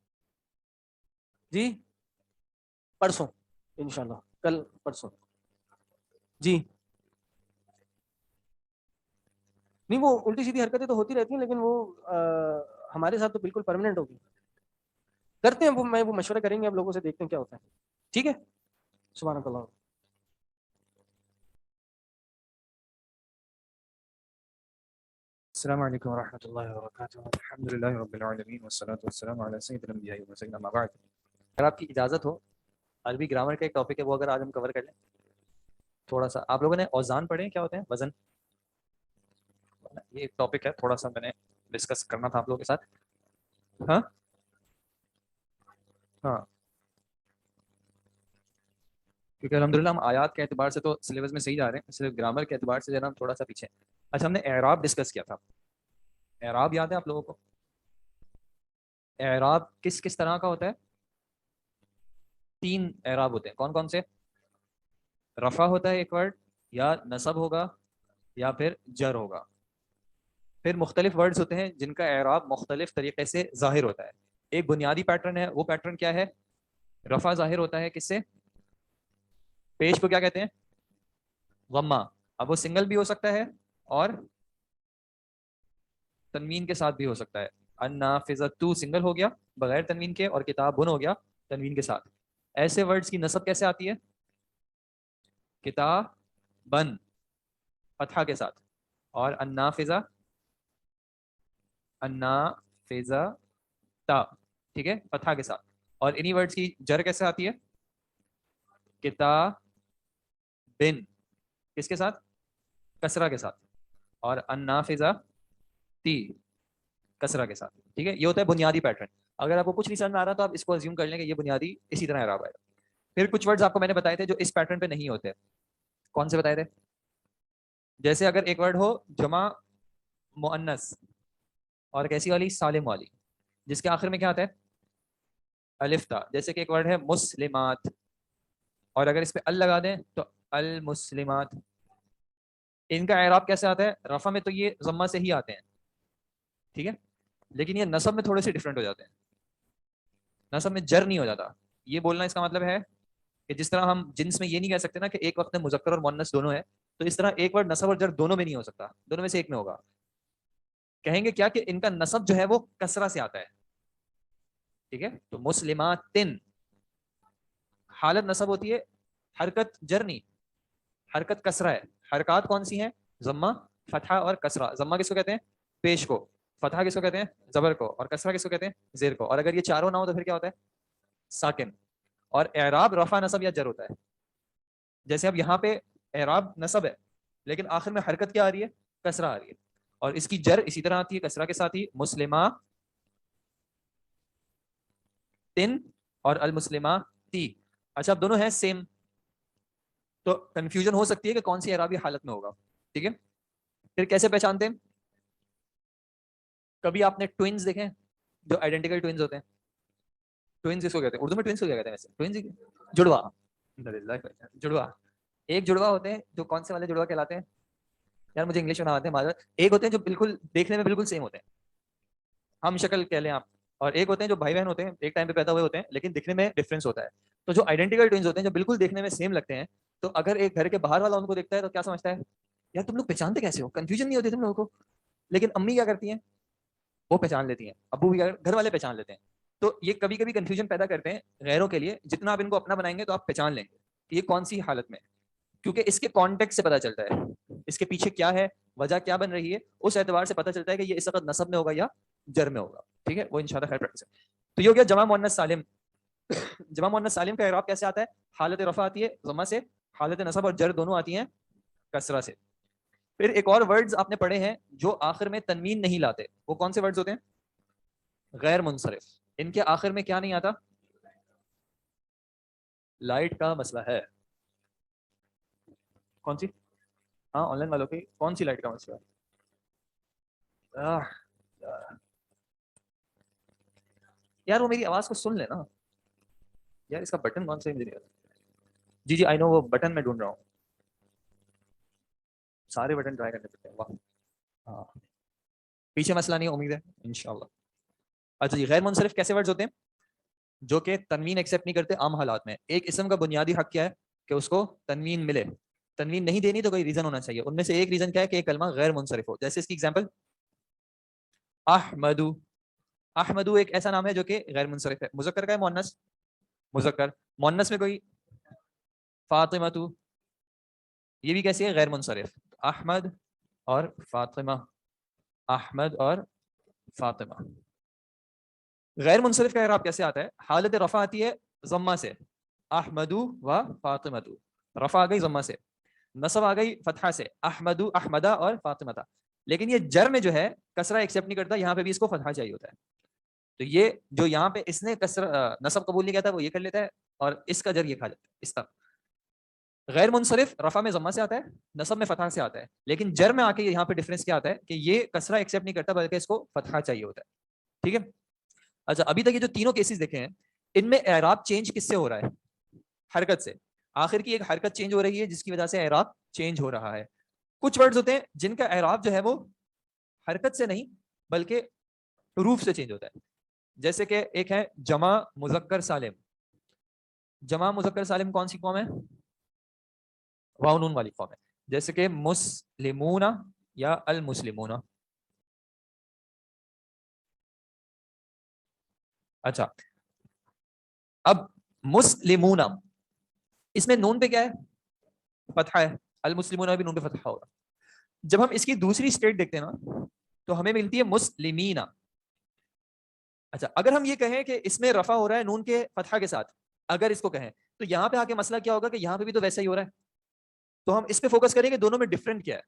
جی, پرسوں انشاءاللہ, کل پرسوں. جی نہیں, وہ الٹی سیدھی حرکتیں تو ہوتی رہتی ہیں, لیکن وہ ہمارے ساتھ تو بالکل پرماننٹ ہوگی. کرتے ہیں وہ مشورہ کریں گے, اب لوگوں سے دیکھتے ہیں کیا ہوتا ہے. ٹھیک ہے, سبحانک اللہ. السلام علیکم ورحمۃ اللہ وبرکاتہ. الحمد للہ رب العالمین والصلاۃ والسلام علی سید الانبیاء والمرسلین اما بعد. اگر آپ کی اجازت ہو, عربی گرامر کا ایک ٹاپک ہے, وہ اگر آج ہم کور کر لیں تھوڑا سا. آپ لوگوں نے اوزان پڑھے ہیں, کیا ہوتے ہیں وزن؟ یہ ایک ٹاپک ہے, تھوڑا سا میں نے ڈسکس کرنا تھا آپ لوگوں کے ساتھ. ہاں کیونکہ الحمدللہ ہم آیات کے اعتبار سے تو سلیبس میں صحیح جا رہے ہیں, صرف گرامر کے اعتبار سے جو ہے نا ہم تھوڑا سا پیچھے. اچھا, ہم نے اعراب ڈسکس کیا تھا. اعراب یاد ہے آپ لوگوں کو؟ اعراب کس کس طرح کا ہوتا ہے؟ 3 اعراب ہوتے ہیں. کون کون سے؟ رفع ہوتا ہے ایک ورڈ, یا نصب ہوگا, یا پھر جر ہوگا. پھر مختلف ورڈز ہوتے ہیں جن کا اعراب مختلف طریقے سے ظاہر ہوتا ہے. ایک بنیادی پیٹرن ہے, وہ پیٹرن کیا ہے؟ رفع ظاہر ہوتا ہے کس سے؟ پیش کو کیا کہتے ہیں؟ ضمہ. اب وہ سنگل بھی ہو سکتا ہے اور تنوین کے ساتھ بھی ہو سکتا ہے. النافذۃ سنگل ہو گیا بغیر تنوین کے, اور کتابن ہو گیا تنوین کے ساتھ. ایسے ورڈز کی نصب کیسے آتی ہے؟ کتابن فتحہ کے ساتھ, اور النافذہ تا, ٹھیک ہے, فتحہ کے ساتھ. اور انہی ورڈز کی جر کیسے آتی ہے؟ کتابن کس کے ساتھ؟ کسرہ کے ساتھ, اور النافذہ تی کسرہ کے ساتھ. ٹھیک ہے, یہ ہوتا ہے بنیادی پیٹرن. اگر آپ کو کچھ نہیں سمجھ میں آ رہا تو آپ اس کو ازیوم کر لیں کہ یہ بنیادی اسی طرح اعراب آئے گا. پھر کچھ ورڈز آپ کو میں نے بتائے تھے جو اس پیٹرن پہ نہیں ہوتے. کون سے بتائے تھے؟ جیسے اگر ایک ورڈ ہو جمع مؤنث, اور کیسی والی؟ سالم والی. جس کے آخر میں کیا آتا ہے الف تا. جیسے کہ ایک ورڈ ہے مسلمات, اور اگر اس پہ ال لگا دیں تو المسلمات. ان کا اعراب کیسے آتا ہے؟ رفع میں تو یہ ضمہ سے ہی آتے ہیں, ٹھیک ہے, لیکن یہ نصب میں تھوڑے سے ڈفرینٹ ہو جاتے ہیں. نصب میں جر نہیں ہو جاتا. یہ بولنا اس کا مطلب ہے کہ جس طرح ہم جنس میں یہ نہیں کہہ سکتے نا کہ ایک وقت میں مذکر اور مؤنث دونوں ہے, تو اس طرح ایک ورڈ نصب اور جر دونوں میں نہیں ہو سکتا, دونوں میں سے ایک میں ہوگا. کہیں گے کیا کہ ان کا نصب جو ہے وہ کسرہ سے آتا ہے, ٹھیک ہے. تو مسلماتن حالت نصب ہوتی ہے, حرکت جر نہیں, حرکت کسرہ ہے. حرکات کون سی ہیں؟ ضمہ, فتحہ اور کسرہ. ضمہ کس کو کہتے ہیں؟ پیش کو. فتحہ کس کو کہتے ہیں؟ زبر کو. اور کسرہ کس کو کہتے ہیں؟ زیر کو. اور اگر یہ چاروں نہ ہو تو پھر کیا ہوتا ہے؟ ساکن. اور اعراب رفع نصب یا جر ہوتا ہے. جیسے اب یہاں پہ اعراب نصب ہے لیکن آخر میں حرکت کیا آ رہی ہے؟ کسرہ آ رہی ہے, اور اس کی جر اسی طرح آتی ہے کسرہ کے ساتھ ہی, مسلمہ تن اور المسلمہ تی. اچھا اب دونوں ہیں سیم, تو کنفیوژن ہو سکتی ہے کہ کون سی اعرابی حالت میں ہوگا, ٹھیک ہے. پھر کیسے پہچانتے ہیں؟ کبھی آپ نے ٹوئنز دیکھیں جو آئیڈینٹیکل ٹوئنز ہوتے ہیں؟ ٹوئنز کس کو کہتے ہیں اردو میں؟ ٹوئنز کو کیا کہتے ہیں ویسے؟ ٹوئنز جڑوا. جڑوا, ایک جڑوا ہوتے ہیں جو کون سے والے جڑوا کہلاتے ہیں یار؟ مجھے انگلش میں نہ آتے ہیں معذرت. ایک ہوتے ہیں جو بالکل دیکھنے میں بالکل سیم ہوتے ہیں, ہم شکل کہہ لیں آپ, اور ایک ہوتے ہیں جو بھائی بہن ہوتے ہیں, ایک ٹائم پہ پیدا ہوئے ہوتے ہیں لیکن دکھنے میں ڈفرینس ہوتا ہے. تو جو آئیڈینٹیکل ٹوئنز ہوتے ہیں جو بالکل دیکھنے میں سیم لگتے ہیں, تو اگر ایک گھر کے باہر والا ان کو دیکھتا ہے تو کیا سمجھتا ہے؟ یار تم لوگ پہچانتے کیسے ہو؟ کنفیوژن نہیں ہوتی تم لوگوں کو؟ لیکن امی کیا کرتی ہیں؟ وہ پہچان لیتی ہیں, ابو بھی گھر والے پہچان لیتے ہیں. تو یہ کبھی کبھی کنفیوژن پیدا کرتے ہیں غیروں کے لیے. جتنا آپ ان کو اپنا بنائیں گے تو آپ پہچان لیں گے کہ یہ کون سی حالت میں, کیونکہ اس کے کانٹیکٹ سے پتہ چلتا ہے اس کے پیچھے کیا ہے, وجہ کیا بن رہی ہے, اس اعتبار سے پتہ چلتا ہے کہ یہ اس وقت نصب میں ہوگا یا جر میں ہوگا, ٹھیک ہے. وہ انشاءاللہ خیر پریکٹس ہے. تو یہ ہو گیا جمع مؤنث سالم. جمع مؤنث سالم کا اعراب کیسے آتا ہے؟ حالت رفع آتی ہے ضمہ سے, حالت نصب اور جر دونوں آتی ہیں کسرہ سے. پھر ایک اور ورڈز آپ نے پڑھے ہیں جو آخر میں تنوین نہیں لاتے, وہ کون سے ورڈز ہوتے ہیں؟ غیر منصرف. ان کے آخر میں کیا نہیں آتا؟ لائٹ کا مسئلہ ہے. کون سی؟ ہاں آن لائن والوں کی کون سی لائٹ کا مسئلہ ہے؟ یار وہ میری آواز کو سن لے نا یار. اس کا بٹن کون سا ہے؟ جی آئی نو, وہ بٹن میں ڈھونڈ رہا ہوں. سارے بٹن ٹرائی کرنے پڑتے ہیں. واہ, ہاں پیچھے مسئلہ نہیں ہے امید ہے انشاءاللہ. اچھا جی, غیر منصرف کیسے ورڈز ہوتے ہیں؟ جو کہ تنوین ایکسیپٹ نہیں کرتے عام حالات میں. ایک اسم کا بنیادی حق کیا ہے؟ کہ اس کو تنوین ملے. تنوین نہیں دینی تو کوئی ریزن ہونا چاہیے. ان میں سے ایک ریزن کیا ہے کہ ایک کلمہ غیر منصرف ہو. جیسے اس کی ایگزامپل احمدو. احمدو ایک ایسا نام ہے جو کہ غیر منصرف ہے. مذکر کا ہے مؤنث؟ مذکر. مؤنث میں کوئی فاطمہ, یہ بھی کیسی ہے؟ غیر منصرف. احمد اور فاطمہ, احمد اور فاطمہ. غیر منصرف کا اعراب کیسے آتا ہے؟ حالت رفع آتی ہے ضمہ سے, احمدو و فاطمتو, رفع آ گئی ضمہ سے, نصب آ گئی فتحہ سے, احمدو احمدہ اور فاطمہ. لیکن یہ جر میں جو ہے کسرہ ایکسیپٹ نہیں کرتا, یہاں پہ بھی اس کو فتحہ چاہیے ہوتا ہے. تو یہ جو یہاں پہ اس نے نصب قبول نہیں کیا تھا وہ یہ کر لیتا ہے, اور اس کا جر یہ کھا جاتا ہے اس طرح. غیر منصرف رفع میں ضمہ سے آتا ہے, نصب میں فتحہ سے آتا ہے, لیکن جر میں آ کے یہاں پہ ڈفرینس کیا آتا ہے کہ یہ کسرہ ایکسیپٹ نہیں کرتا بلکہ اس کو فتحہ چاہیے ہوتا ہے, ٹھیک ہے. اچھا ابھی تک یہ جو تینوں کیسز دیکھے ہیں ان میں اعراب چینج کس سے ہو رہا ہے؟ حرکت سے. آخر کی ایک حرکت چینج ہو رہی ہے جس کی وجہ سے اعراب چینج ہو رہا ہے. کچھ ورڈز ہوتے ہیں جن کا اعراب جو ہے وہ حرکت سے نہیں بلکہ حروف سے چینج ہوتا ہے. جیسے کہ ایک ہے جمع مذکر سالم. جمع مذکر سالم کون سی فارم ہے؟ واو نون والی فارم ہے. جیسے کہ مسلمون یا المسلمون. اچھا اب مسلمون اس میں نون پہ کیا ہے؟ فتحہ ہے. المسلمون بھی نون پہ فتحہ ہوگا. جب ہم اس کی دوسری اسٹیٹ دیکھتے ہیں نا تو ہمیں ملتی ہے مسلمین. اچھا اگر ہم یہ کہیں کہ اس میں رفع ہو رہا ہے نون کے فتحہ کے ساتھ, اگر اس کو کہیں تو یہاں پہ آ کے مسئلہ کیا ہوگا کہ یہاں پہ بھی تو ویسا ہی ہو رہا ہے. تو ہم اس پہ فوکس کریں کہ دونوں میں ڈفرینٹ کیا ہے.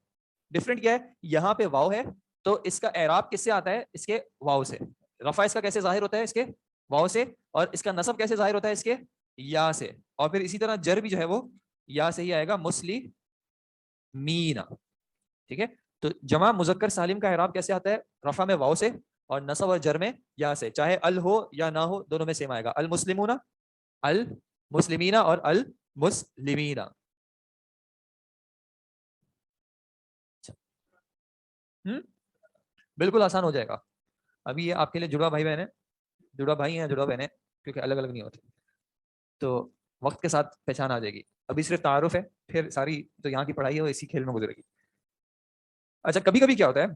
ڈفرینٹ کیا ہے؟ یہاں پہ واو ہے تو اس کا اعراب کس سے آتا ہے؟ اس کے واو سے. رفع اس کا کیسے ظاہر ہوتا ہے؟ اس کے واو سے. اور اس کا نصب کیسے ظاہر ہوتا ہے؟ اس کے یا سے. اور پھر اسی طرح جر بھی جو ہے وہ یا سے ہی آئے گا, مسلمین, ٹھیک ہے. تو جمع مذکر سالم کا اعراب کیسے آتا ہے؟ رفع میں واو سے, اور نصب اور جر میں یا سے, چاہے ال ہو یا نہ ہو دونوں میں سیم آئے گا. المسلمون, المسلمین اور المسلمین. بالکل آسان ہو جائے گا. ابھی یہ آپ کے لیے جڑوا بھائی بہن ہے, جڑوا بھائی ہیں جڑوا بہنیں, کیونکہ الگ الگ نہیں ہوتے, تو وقت کے ساتھ پہچان آ جائے گی. ابھی صرف تعارف ہے, پھر ساری جو یہاں کی پڑھائی ہے وہ اسی کھیل میں گزرے گی. اچھا, کبھی کبھی کیا ہوتا ہے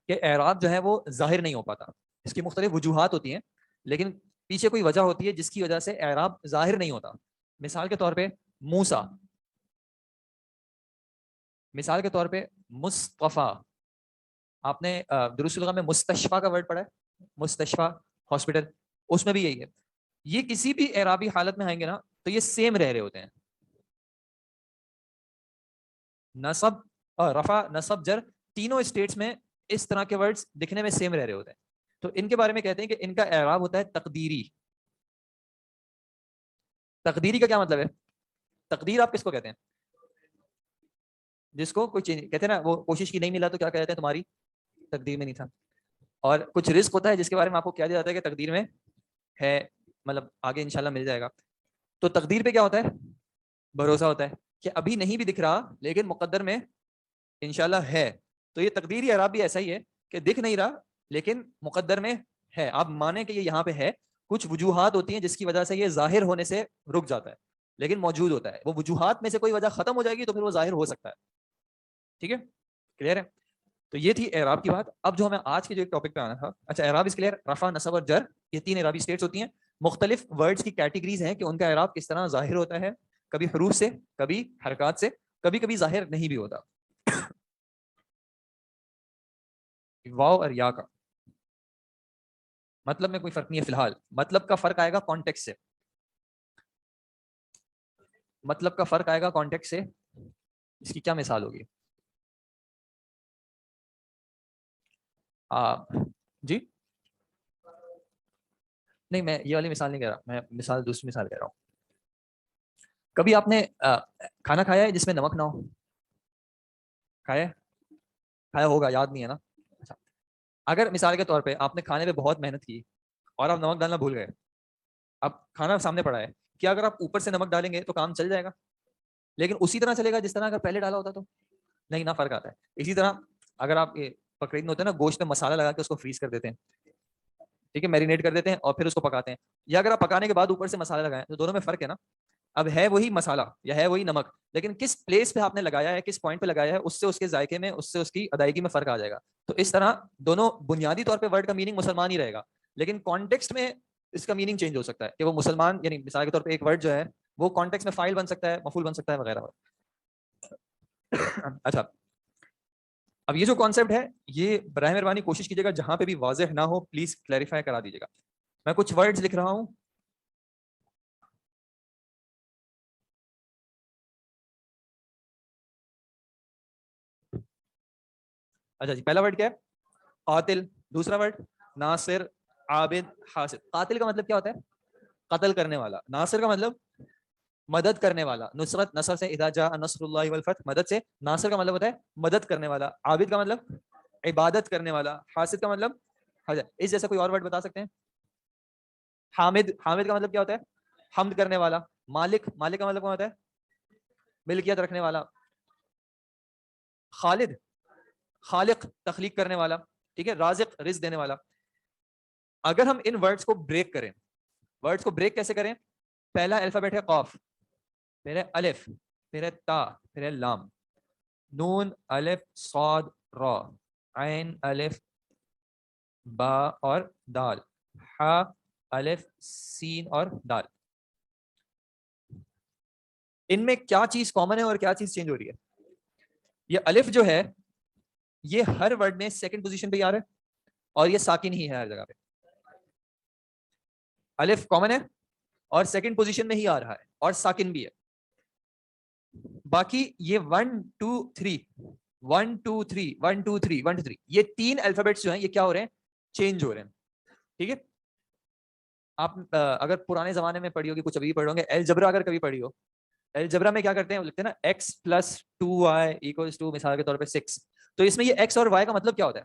کہ اعراب جو ہے وہ ظاہر نہیں ہو پاتا. اس کی مختلف وجوہات ہوتی ہیں, لیکن پیچھے کوئی وجہ ہوتی ہے جس کی وجہ سے اعراب ظاہر نہیں ہوتا. مثال کے طور پہ موسیٰ, مثال کے طور پہ مصطفیٰ. آپ نے دروس اللغہ میں مستشفیٰ کا ورڈ پڑھا ہے, مستشفیٰ ہاسپٹل, اس میں بھی یہی ہے. یہ کسی بھی اعرابی حالت میں آئیں گے نا تو یہ سیم رہ رہے ہوتے ہیں. نصب اور رفع, نصب, جر, تینوں اسٹیٹس میں اس طرح کے ورڈز دکھنے میں سیم رہ رہے ہوتے ہیں. تو ان کے بارے میں کہتے ہیں کہ ان کا اعراب ہوتا ہے تقدیری. تقدیری کا کیا مطلب ہے؟ تقدیر آپ کس کو کہتے ہیں؟ جس کو کوئی چیز کہتے ہیں نا, وہ کوشش کی نہیں ملا تو کیا کہتے ہیں, تمہاری تقدیر میں نہیں تھا. اور کچھ رزق ہوتا ہے جس کے بارے میں آپ کو کیا دیا جاتا ہے کہ تقدیر میں ہے, مطلب آگے انشاءاللہ مل جائے گا. تو تقدیر پہ کیا ہوتا ہے؟ بھروسہ ہوتا ہے کہ ابھی نہیں بھی دکھ رہا لیکن مقدر میں انشاءاللہ ہے. تو یہ تقدیری اعراب بھی ایسا ہی ہے کہ دکھ نہیں رہا لیکن مقدر میں ہے. آپ مانیں کہ یہ یہاں پہ ہے, کچھ وجوہات ہوتی ہیں جس کی وجہ سے یہ ظاہر ہونے سے رک جاتا ہے لیکن موجود ہوتا ہے. وہ وجوہات میں سے کوئی وجہ ختم ہو جائے گی تو پھر وہ ظاہر ہو سکتا ہے. ٹھیک ہے, کلیئر ہے؟ تو یہ تھی اعراب کی بات. اب جو ہمیں آج کے جو ایک ٹاپک پہ آنا تھا, اچھا اعراب اس کلیئر, رفع, نصب اور جر, یہ تین اعرابی اسٹیٹس ہوتی ہیں. مختلف ورڈز کی کیٹیگریز ہیں کہ ان کا اعراب کس طرح ظاہر ہوتا ہے, کبھی حروف سے, کبھی حرکات سے, کبھی کبھی ظاہر نہیں بھی ہوتا. واو اور یا کا مطلب میں کوئی فرق نہیں ہے فی الحال. مطلب کا فرق آئے گا کانٹیکسٹ سے, مطلب کا فرق آئے گا کانٹیکسٹ سے. اس کی کیا مثال ہوگی؟ جی نہیں, میں یہ والی مثال نہیں کہہ رہا, میں مثال دوسری مثال کہہ رہا ہوں. کبھی آپ نے کھانا کھایا ہے جس میں نمک نہ ہو؟ کھایا ہوگا, یاد نہیں ہے نا. اچھا, اگر مثال کے طور پہ آپ نے کھانے پہ بہت محنت کی اور آپ نمک ڈالنا بھول گئے, اب کھانا سامنے پڑا ہے, کیا اگر آپ اوپر سے نمک ڈالیں گے تو کام چل جائے گا لیکن اسی طرح چلے گا جس طرح اگر پہلے ڈالا ہوتا؟ تو نہیں نا, فرق آتا ہے. اسی طرح اگر آپ بقرعید میں ہوتے ہیں نا, گوشت میں مسالہ لگا کے اس کو فریز کر دیتے ہیں, ٹھیک ہے, میرینیٹ کر دیتے ہیں اور پھر اس کو پکاتے ہیں, یا اگر آپ پکانے کے بعد اوپر سے مسالہ لگائیں تو دونوں میں فرق ہے نا. اب ہے وہی مسالہ یا ہے وہی نمک, لیکن کس پلیس پہ آپ نے لگایا ہے, کس پوائنٹ پہ لگایا ہے, اس سے اس کے ذائقے میں, اس سے اس کی ادائیگی میں فرق آ جائے گا. تو اس طرح دونوں بنیادی طور پہ ورڈ کا میننگ مسلمان ہی رہے گا لیکن کانٹیکسٹ میں اس کا میننگ چینج ہو سکتا ہے کہ وہ مسلمان, یعنی مثال کے طور پہ ایک ورڈ جو ہے وہ کانٹیکسٹ میں فاعل بن سکتا ہے, مفعول بن سکتا ہے وغیرہ. اچھا, اب یہ جو کانسیپٹ ہے یہ براہ مہربانی کوشش کیجیے گا جہاں پہ بھی واضح نہ ہو پلیز کلیریفائی کرا دیجیے گا. میں کچھ ورڈز لکھ رہا ہوں, اچھا جی, پہلا ورڈ کیا ہے؟ قاتل. دوسرا ورڈ ناصر, عابد, حاسد. قاتل کا مطلب کیا ہوتا ہے؟ قتل کرنے والا. ناصر کا مطلب مدد کرنے والا. نصرت, نصر سے اذا جاء نصر اللہ والفتح, مدد سے. ناصر کا مطلب ہوتا ہے مدد کرنے والا. عابد کا مطلب عبادت کرنے والا. حاسد کا مطلب حاجت. اس جیسا کوئی اور ورڈ بتا سکتے ہیں؟ حامد, حامد کا مطلب کیا ہوتا ہے؟ حمد کرنے والا. مالک, مالک کا مطلب کیا ہوتا ہے؟ ملکیت رکھنے والا. خالد, خالق, تخلیق کرنے والا. ٹھیک ہے, رازق, رزق دینے والا. اگر ہم ان ورڈز کو بریک کریں, ورڈز کو بریک کیسے کریں؟ پہلا الفابیٹ ہے قاف, پھر ہے الف, پھر ہے تا, پھر ہے لام. نون, الف, صاد, را, عین, الف, با اور دال, حا, الف, سین اور دال. ان میں کیا چیز کامن ہے اور کیا چیز چینج ہو رہی ہے؟ یہ الف جو ہے یہ ہر ورڈ میں سیکنڈ پوزیشن پہ آ رہا ہے اور یہ ساکن ہی ہے ہر جگہ پہ. الف کامن ہے اور سیکنڈ پوزیشن میں ہی آ رہا ہے اور ساکن بھی ہے. باقی یہ 1 2 3 1 2 3 1 2 3 1 2 3 یہ تین الفابیٹس جو ہیں یہ کیا ہو رہے ہیں؟ چینج ہو رہے ہیں. ٹھیک ہے, آپ اگر پرانے زمانے میں پڑھی ہوگی, کچھ ابھی پڑھو گے, الجبرا اگر کبھی پڑھی ہو, الجبرا میں کیا کرتے ہیں, لکھتے ہیں نا x + 2y = مثال کے طور پہ 6. تو اس میں یہ x اور y کا مطلب کیا ہوتا ہے؟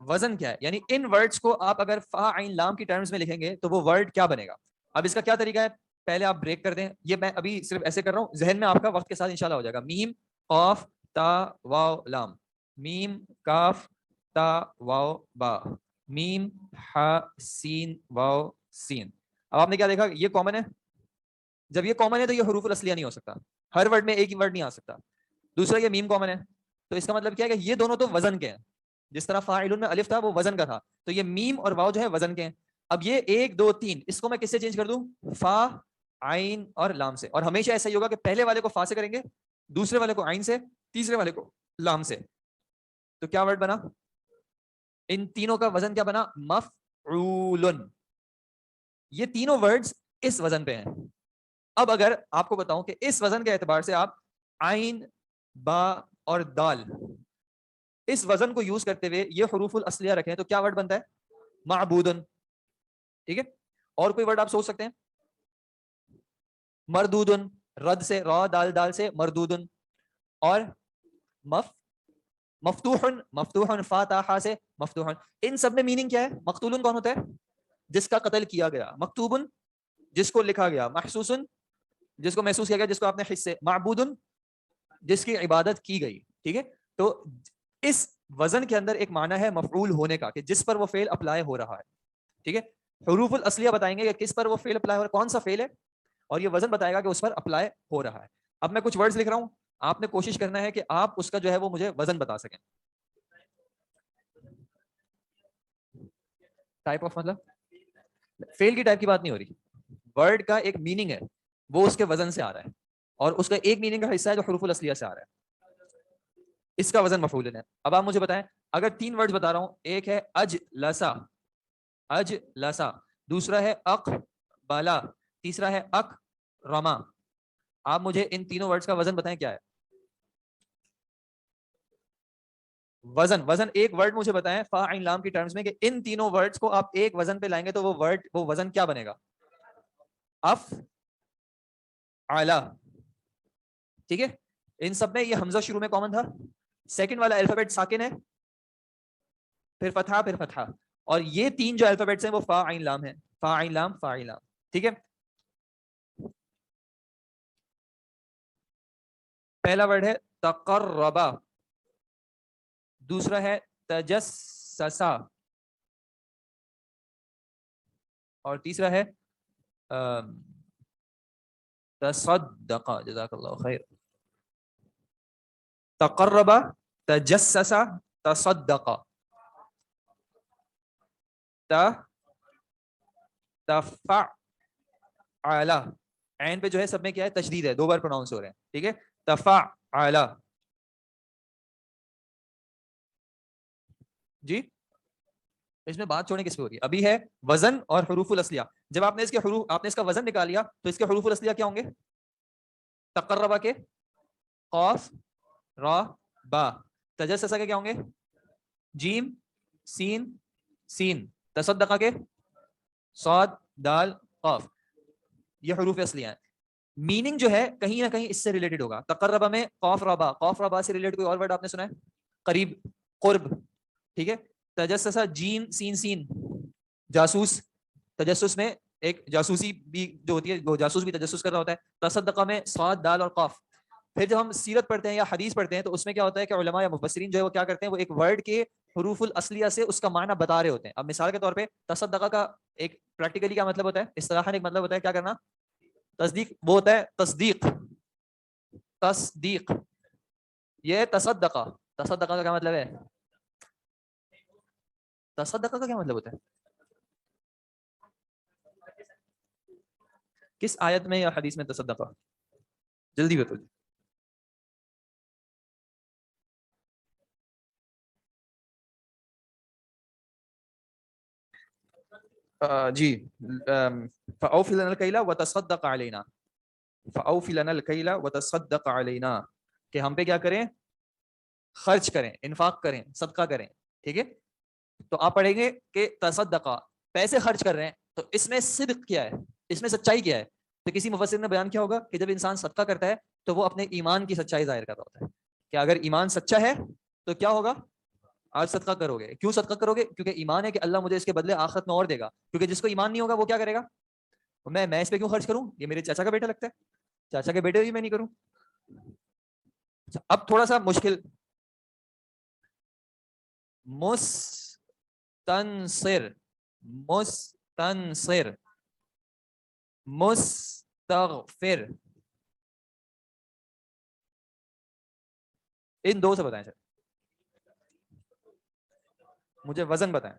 وزن کیا ہے, یعنی ان ورڈز کو آپ اگر فا عین لام کی ٹرمز میں لکھیں گے تو وہ ورڈ کیا بنے گا. اب اس کا کیا طریقہ ہے, پہلے آپ بریک کر دیں, یہ میں ابھی صرف ایسے کر رہا ہوں, ذہن میں آپ کا وقت کے ساتھ انشاءاللہ ہو جائے گا. میم قاف تا واو لام, میم کاف تا واو با, میم ہا سین واو سین. اب آپ نے کیا دیکھا, یہ کامن ہے. جب یہ کامن ہے تو یہ حروف الاصلیہ نہیں ہو سکتا, ہر ورڈ میں ایک ہی ورڈ نہیں آ سکتا. دوسرا یہ میم کامن ہے, تو اس کا مطلب کیا ہے کہ یہ دونوں تو وزن کے ہیں. جس طرح فاعلون میں الف تھا وہ وزن کا تھا, تو یہ میم اور واو جو ہے وزن کے ہیں. اب یہ 1 2 3 اس کو میں کس سے چینج کر دوں, فا عین اور لام سے. اور ہمیشہ ایسا ہی ہوگا کہ پہلے والے کو فا سے کریں گے, دوسرے والے کو عین سے, تیسرے والے کو لام سے. تو کیا ورڈ بنا, ان تینوں کا وزن کیا بنا, مفعول. یہ تینوں ورڈز اس وزن پہ ہیں. اب اگر آپ کو بتاؤں کہ اس وزن کے اعتبار سے آپ عین با اور دال اس وزن کو یوز کرتے ہوئے یہ حروف الاصلیہ رکھیں تو کیا ورڈ بنتا ہے, معبودن. ٹھیک ہے, اور کوئی ورڈ آپ سوچ سکتے ہیں, مردودن, رد سے, را دال دال سے مردودن. اور مفتوحن, مفتوحن فاتحہ سے مفتوحن. ان سب میں میننگ کیا ہے, مقتولن کون ہوتا ہے, جس کا قتل کیا گیا, مکتوبن جس کو لکھا گیا, محسوسن جس کو محسوس کیا گیا, جس کو آپ نے حصے, معبودن جس کی عبادت کی گئی. ٹھیک ہے, تو اس وزن کے اندر ایک معنی ہے مفعول ہونے کا, کہ جس پر وہ فعل اپلائی ہو رہا ہے. ٹھیک ہے, حروف الاصلیہ بتائیں گے کہ کس پر وہ فعل اپلائی ہو رہا ہے, کون سا فعل ہے, اور یہ وزن بتائے گا کہ اس پر اپلائی ہو رہا ہے. اب میں کچھ ورڈز لکھ رہا ہوں, آپ نے کوشش کرنا ہے کہ آپ اس کا جو ہے وہ مجھے وزن بتا سکیں. ٹائپ آف مطلب فعل کی ٹائپ کی بات نہیں ہو رہی, ورڈ کا ایک میننگ ہے وہ اس کے وزن سے آ رہا ہے, اور اس کا ایک میننگ کا حصہ ہے جو حروف الاصلیہ سے آ رہا ہے, اس کا وزن مفعول ہے. اب آپ مجھے بتائیں, اگر 3 ورڈز بتا رہا ہوں, ایک ہے اجلسا, اجلسا, دوسرا ہے اقبلا, تیسرا ہے اکرما. آپ مجھے ان تینوں ورڈز کا وزن بتائیں کیا ہے. وزن, وزن ایک ورڈ مجھے بتائیں فا عین لام کی ٹرمز میں کہ ان تینوں ورڈز کو آپ ایک وزن پہ لائیں گے تو وہ ورڈ, وہ وزن کیا بنے گا, اف اعلی. ٹھیک ہے, ان سب میں یہ حمزہ شروع میں کامن تھا, سیکنڈ والا الفابیٹ ساکن ہے, پھر فتحہ, پھر فتحہ, اور یہ 3 جو الفابیٹس ہیں وہ فا عین لام ہیں, فا عین لام فا عین لام. ٹھیک ہے, پہلا ورڈ ہے تقربا, دوسرا ہے تجسسا, اور تیسرا ہے تصدقا. جزاک اللہ خیر. تقربا, تجسسا, تصدقا. تفعل, عین پہ جو ہے سب میں کیا ہے, تشدید ہے, 2 بار پروناؤنس ہو رہے ہیں. ٹھیک ہے, تفعل. جی اس میں بات چھوڑنے کس پہ ہو رہی ہے, ابھی ہے وزن اور حروف الاصلیہ. جب آپ نے اس کے حروف, آپ نے اس کا وزن نکال لیا تو اس کے حروف الاصلیہ کیا ہوں گے, تقربا کے قاف را با, تجسسا کے کیا ہوں گے, جیم سین سین, تصدقہ کے صاد دال قاف. یہ حروف اصلیہ ہیں. میننگ جو ہے کہیں نہ کہیں اس سے ریلیٹڈ ہوگا. تقربا میں قاف ربا, قاف ربا سے ریلیٹڈ کوئی اور ورڈ آپ نے سنا ہے, قریب, قرب. ٹھیک ہے, تجسسا جیم سین سین, جاسوس, تجسس میں ایک جاسوسی بھی جو ہوتی ہے, وہ جاسوس بھی تجسس کر رہا ہوتا ہے. تصدقہ میں صاد دال اور قاف. پھر جب ہم سیرت پڑھتے ہیں یا حدیث پڑھتے ہیں تو اس میں کیا ہوتا ہے کہ علماء یا مفسرین جو ہے وہ کیا کرتے ہیں, وہ ایک ورڈ کے حروف الاصلیہ سے اس کا معنی بتا رہے ہوتے ہیں. اب مثال کے طور پہ تصدقہ کا ایک پریکٹیکلی کیا مطلب ہوتا ہے, اصطلاحاً ایک مطلب ہوتا ہے کیا کرنا, تصدیق. وہ ہوتا ہے تصدیق, تصدیق. یہ تصدقہ, تصدقہ کا کیا مطلب ہے, تصدقہ کا کیا مطلب ہوتا ہے, کس آیت میں یا حدیث میں تصدقہ, جلدی بتاؤ. جی, فأوفِ لنا الكيل وتصدق علينا, فأوفِ لنا الكيل وتصدق علينا, کہ ہم پہ کیا کریں, خرچ کریں, انفاق کریں, صدقہ کریں. ٹھیک ہے, تو آپ پڑھیں گے کہ تصدقہ, پیسے خرچ کر رہے ہیں, تو اس میں صدق کیا ہے, اس میں سچائی کیا ہے. تو کسی مفسر نے بیان کیا ہوگا کہ جب انسان صدقہ کرتا ہے تو وہ اپنے ایمان کی سچائی ظاہر کر رہا ہوتا ہے, کہ اگر ایمان سچا ہے تو کیا ہوگا, آج صدقہ کرو گے. کیوں صدقہ کرو گے؟ کیونکہ ایمان ہے کہ اللہ مجھے اس کے بدلے آخرت میں اور دے گا. کیونکہ جس کو ایمان نہیں ہوگا وہ کیا کرے گا؟ میں اس پہ کیوں خرچ کروں؟ یہ میرے چاچا کا بیٹا لگتا ہے, چاچا کے بیٹے بھی میں نہیں کروں. اب تھوڑا سا مشکل, مستنصر, مستنصر, مستغفر, ان دو سے بتائیں سر, مجھے وزن بتائیں.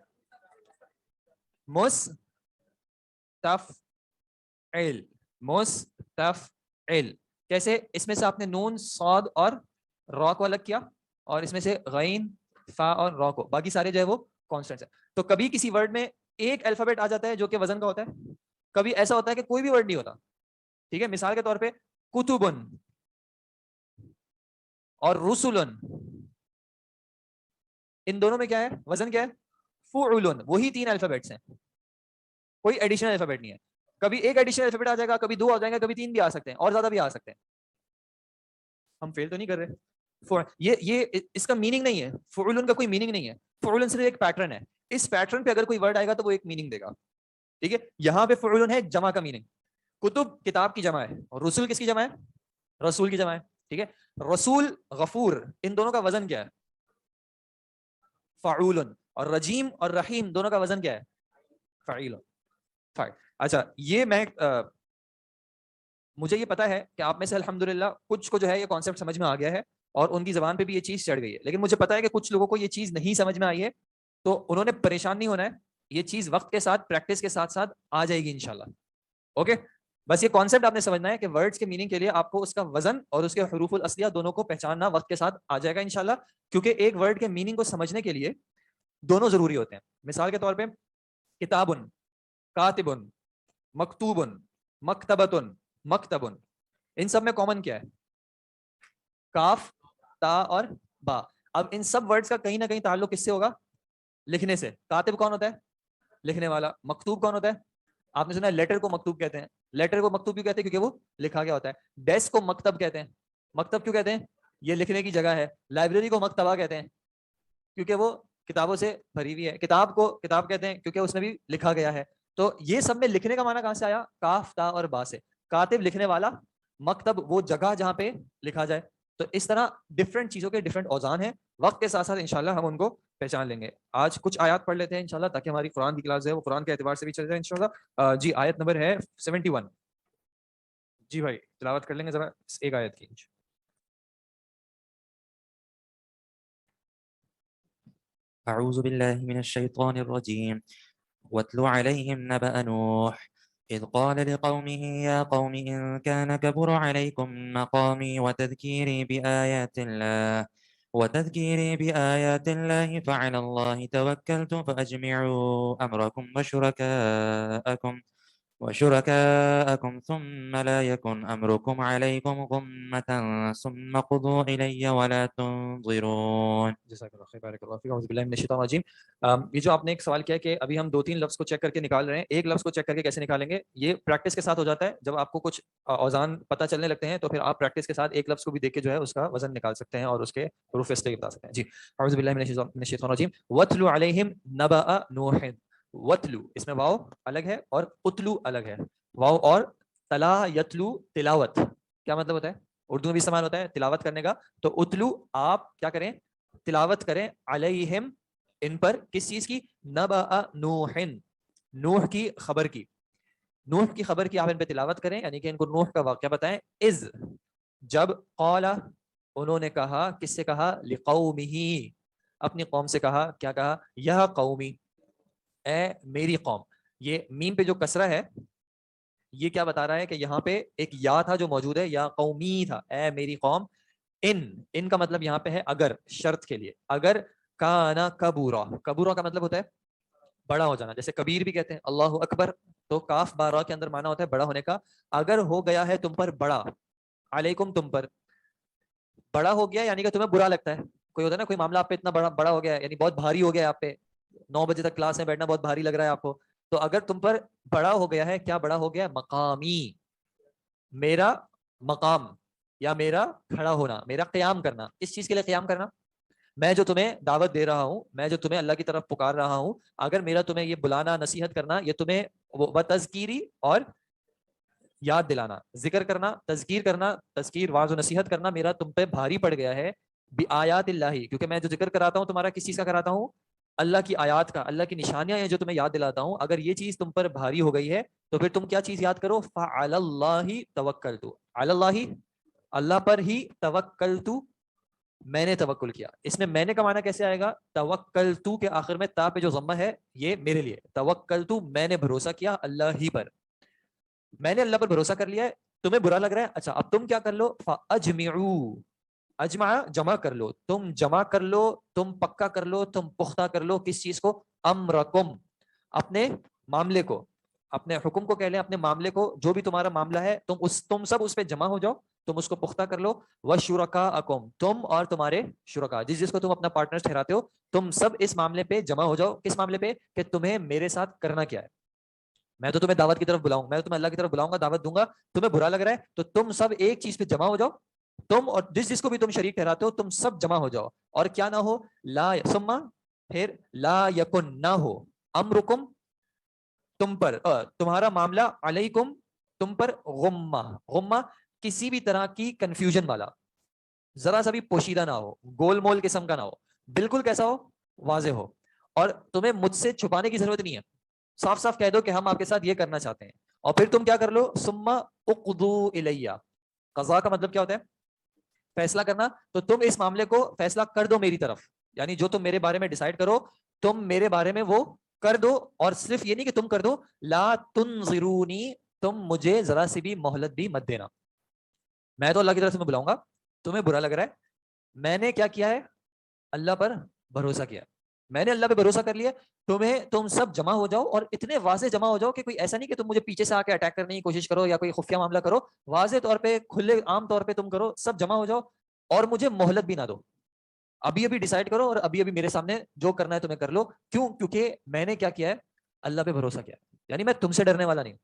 مستفعل, مستفعل کیسے؟ اس میں سے آپ نے نون, صاد اور را کو الگ کیا, اور اس میں سے غین, فا اور را کو, باقی سارے جو ہے وہ کانسٹنٹس ہیں. تو کبھی کسی ورڈ میں ایک الفابیٹ آ جاتا ہے جو کہ وزن کا ہوتا ہے, کبھی ایسا ہوتا ہے کہ کوئی بھی ورڈ نہیں ہوتا. ٹھیک ہے, مثال کے طور پہ کتبن اور رسولن, ان دونوں میں کیا ہے وزن؟ کیا ہے؟ فعلن. وہی 3 الفابیٹس ہیں, کوئی ایڈیشنل الفابیٹ نہیں ہے. کبھی ایک ایڈیشنل الفابیٹ آ جائے گا, کبھی 2 آ جائیں گے, کبھی 3 بھی آ سکتے ہیں, اور زیادہ بھی آ سکتے ہیں. ہم فیل تو نہیں کر رہے. یہ اس کا میننگ نہیں ہے, فعلن کا کوئی میننگ نہیں ہے. فعلن صرف ایک پیٹرن ہے, اس پیٹرن پہ اگر کوئی ورڈ آئے گا تو وہ ایک میننگ دے گا. ٹھیک ہے, یہاں پہ فعلن ہے جمع کا میننگ. کتب کتاب کی جمع ہے, اور رسول کس کی جمع ہے؟ رسول کی جمع ہے. ٹھیک ہے, رسول, غفور, ان دونوں کا وزن کیا ہے؟ فعولن. اور رجیم اور رحیم دونوں کا وزن کیا ہے؟ فعیل. اچھا, یہ میں مجھے یہ پتا ہے کہ آپ میں سے الحمدللہ کچھ کو جو ہے یہ کانسیپٹ سمجھ میں آ گیا ہے, اور ان کی زبان پہ بھی یہ چیز چڑھ گئی ہے. لیکن مجھے پتا ہے کہ کچھ لوگوں کو یہ چیز نہیں سمجھ میں آئی ہے, تو انہوں نے پریشان نہیں ہونا ہے. یہ چیز وقت کے ساتھ, پریکٹس کے ساتھ ساتھ آ جائے گی انشاءاللہ. اوکے, بس یہ کانسیپٹ آپ نے سمجھنا ہے کہ ورڈز کے میننگ کے لیے آپ کو اس کا وزن اور اس کے حروف الاصلیہ دونوں کو پہچاننا وقت کے ساتھ آ جائے گا انشاءاللہ. کیونکہ ایک ورڈ کے میننگ کو سمجھنے کے لیے دونوں ضروری ہوتے ہیں. مثال کے طور پہ کتابن, کاتبن, مکتوبن, مکتبتن, مکتبن, ان سب میں کامن کیا ہے؟ کاف, تا اور با. اب ان سب ورڈز کا کہیں نہ کہیں تعلق کس سے ہوگا؟ لکھنے سے. کاتب کون ہوتا ہے؟ لکھنے والا. مکتوب کون ہوتا ہے؟ آپ نے سنا ہے لیٹر کو مکتوب کہتے ہیں. لیٹر کو مکتوب کیوں کہتے ہیں؟ کیونکہ وہ لکھا گیا ہوتا ہے. ڈیسک کو مکتب کہتے ہیں. مکتب کیوں کہتے ہیں؟ یہ لکھنے کی جگہ ہے. لائبریری کو مکتبہ کہتے ہیں کیونکہ وہ کتابوں سے بھری ہوئی ہے. کتاب کو کتاب کہتے ہیں کیونکہ اس میں بھی لکھا گیا ہے. تو یہ سب میں لکھنے کا معنی کہاں سے آیا؟ کاف, تا اور با سے. کاتب لکھنے والا, مکتب وہ جگہ جہاں پہ لکھا جائے. تو اس طرح ڈفرینٹ چیزوں کے ڈفرینٹ اوزان ہیں. وقت کے ساتھ ساتھ انشاءاللہ ہم ان کو پہچان لیں گے. آج کچھ آیات پڑھ لیتے ہیں انشاءاللہ, تاکہ ہماری قرآن کی کلاس ہے وہ قرآن کے اعتبار سے بھی چل جائے انشاءاللہ. جی, آیت نمبر ہے 71. جی بھائی تلاوت کر لیں گے ذرا ایک آیت کی. أعوذ بالله من الشيطان الرجيم واتل عليهم نبأ نوح إذ قال لقومه يا قوم إن كان كبر عليكم مقامي وتذكيري بآيات الله فعلى الله توكلت فأجمعوا أمركم وشركاءكم ثم لا يكن أمركم عليكم غمة ثم قضوا إلي ولا تنظرون. جزاک اللہ خیر, بارک اللہ فیک. اعوذ باللہ من الشیطان الرجیم. یہ جو آپ نے ایک سوال کیا کہ ابھی ہم 2-3 لفظ کو چیک کر کے نکال رہے ہیں, ایک لفظ کو چیک کر کے کیسے نکالیں گے؟ یہ پریکٹس کے ساتھ ہو جاتا ہے. جب آپ کو کچھ اوزان پتہ چلنے لگتے ہیں تو پھر آپ پریکٹس کے ساتھ ایک لفظ کو بھی دیکھ کے جو ہے اس کا وزن نکال سکتے ہیں اور اس کے حروف اصلی بتا سکتے ہیں. جی, اعوذ باللہ من الشیطان الرجیم. واتلو علیہم نبأ نوح. وتلو اس میں واو الگ ہے اور اتلو الگ ہے. واو اور تلا یتلو تلاوت کیا مطلب ہوتا ہے؟ اردو میں بھی استعمال ہوتا ہے تلاوت کرنے کا. تو اتلو آپ کیا کریں؟ تلاوت کریں. علیہم ان پر, کس چیز کی؟ نبأ نوح, نوح کی خبر کی. نوح کی خبر کی آپ ان پہ تلاوت کریں, یعنی کہ ان کو نوح کا واقعہ بتائیں. اذ جب, قال انہوں نے کہا, کس سے کہا؟ لقومہ اپنی قوم سے کہا. کیا کہا؟ یا قومی اے میری قوم. یہ میم پہ جو کسرہ ہے یہ کیا بتا رہا ہے کہ یہاں پہ ایک یا تھا جو موجود ہے, یا قومی تھا, اے میری قوم. ان کا مطلب یہاں پہ ہے اگر, شرط کے لیے. اگر کانا کبورا, کبورا کا مطلب ہوتا ہے بڑا ہو جانا, جیسے کبیر بھی کہتے ہیں اللہ اکبر, تو کاف بارا کے اندر معنی ہوتا ہے بڑا ہونے کا. اگر ہو گیا ہے تم پر بڑا, علیکم تم پر بڑا ہو گیا, یعنی کہ تمہیں برا لگتا ہے. کوئی ہوتا ہے نا کوئی معاملہ آپ پہ اتنا بڑا ہو گیا ہے, یعنی بہت بھاری ہو گیا ہے آپ پہ, 9 بجے تک کلاس میں بیٹھنا بہت بھاری لگ رہا ہے آپ کو. تو اگر تم پر بڑا ہو گیا ہے, کیا بڑا ہو گیا؟ مقامی, میرا مقام یا میرا کھڑا ہونا, میرا قیام کرنا. اس چیز کے لیے قیام کرنا, میں جو تمہیں دعوت دے رہا ہوں, میں جو تمہیں اللہ کی طرف پکار رہا ہوں, اگر میرا تمہیں یہ بلانا, نصیحت کرنا, یہ تمہیں وہ تذکیری اور یاد دلانا, ذکر کرنا, تذکیر واعظ و نصیحت کرنا میرا تم پہ بھاری پڑ گیا ہے, بآیات اللہ, کیونکہ میں جو ذکر کراتا ہوں تمہارا کس چیز کا کراتا ہوں, اللہ کی آیات کا, اللہ کی نشانیاں ہیں جو تمہیں یاد دلاتا ہوں. اگر یہ چیز تم پر بھاری ہو گئی ہے تو پھر تم کیا چیز یاد کرو, فعلی اللہ توکلت, علی اللہ, اللہ پر ہی, توکلت, میں نے توکل کیا. اس میں میں نے کا معنی کیسے آئے گا, توکلت کے آخر میں تا پہ جو ضمہ ہے یہ میرے لیے, توکلت میں نے بھروسہ کیا اللہ ہی پر, میں نے اللہ پر بھروسہ کر لیا ہے. تمہیں برا لگ رہا ہے, اچھا اب تم کیا کر لو, فاجمعوا, اجمع جمع کر لو, تم جمع کر لو, تم پکا کر لو, تم پختہ کر لو, کس چیز کو, امرکم, اپنے معاملے کو, اپنے حکم کو کہہ لیں, اپنے معاملے کو, جو بھی تمہارا معاملہ ہے تم سب اس پہ جمع ہو جاؤ, تم اس کو پختہ کر لو. وشرکاءکم, تم اور تمہارے شرکا, جس کو تم اپنا پارٹنر ٹھہراتے ہو, تم سب اس معاملے پہ جمع ہو جاؤ. کس معاملے پہ, کہ تمہیں میرے ساتھ کرنا کیا ہے. میں تو تمہیں دعوت کی طرف بلاؤں, میں تو تمہیں اللہ کی طرف بلاؤں گا, دعوت دوں گا, تمہیں برا لگ رہا ہے تو تم سب ایک چیز پہ جمع ہو جاؤ, تم اور جس کو بھی تم شریک ٹھہراتے ہو تم سب جمع ہو جاؤ. اور کیا نہ ہو, لا ثم, پھر لا یکن, نہ ہو, امرکم, تم پر, تمہارا معاملہ, علیکم, تم پر, غمہ, غمہ کسی بھی طرح کی کنفیوژن والا, ذرا سا بھی پوشیدہ نہ ہو, گول مول قسم کا نہ ہو, بالکل کیسا ہو, واضح ہو. اور تمہیں مجھ سے چھپانے کی ضرورت نہیں ہے, صاف صاف کہہ دو کہ ہم آپ کے ساتھ یہ کرنا چاہتے ہیں. اور پھر تم کیا کر لو, ثم اقضوا الیہ, قضاء کا مطلب کیا ہوتا ہے, فیصلہ کرنا. تو تم اس معاملے کو فیصلہ کر دو میری طرف, یعنی جو تم میرے بارے میں ڈیسائیڈ کرو تم میرے بارے میں وہ کر دو. اور صرف یہ نہیں کہ تم کر دو, لا تنظرونی, تم مجھے ذرا سی بھی مہلت بھی مت دینا. میں تو اللہ کی طرف سے میں بلاؤں گا, تمہیں برا لگ رہا ہے, میں نے کیا کیا ہے, اللہ پر بھروسہ کیا, میں نے اللہ پہ بھروسہ کر لیا. تم سب جمع ہو جاؤ, اور اتنے واضح جمع ہو جاؤ کہ کوئی ایسا نہیں کہ تم مجھے پیچھے سے آ کے اٹیک کرنے کی کوشش کرو یا کوئی خفیہ معاملہ کرو, واضح طور پہ, کھلے عام طور پہ تم کرو, سب جمع ہو جاؤ, اور مجھے مہلت بھی نہ دو, ابھی ابھی ڈیسائیڈ کرو, اور ابھی ابھی میرے سامنے جو کرنا ہے تمہیں کر لو. کیوں, کیونکہ میں نے کیا کیا ہے, اللہ پہ بھروسہ کیا, یعنی میں تم سے ڈرنے والا نہیں ہوں,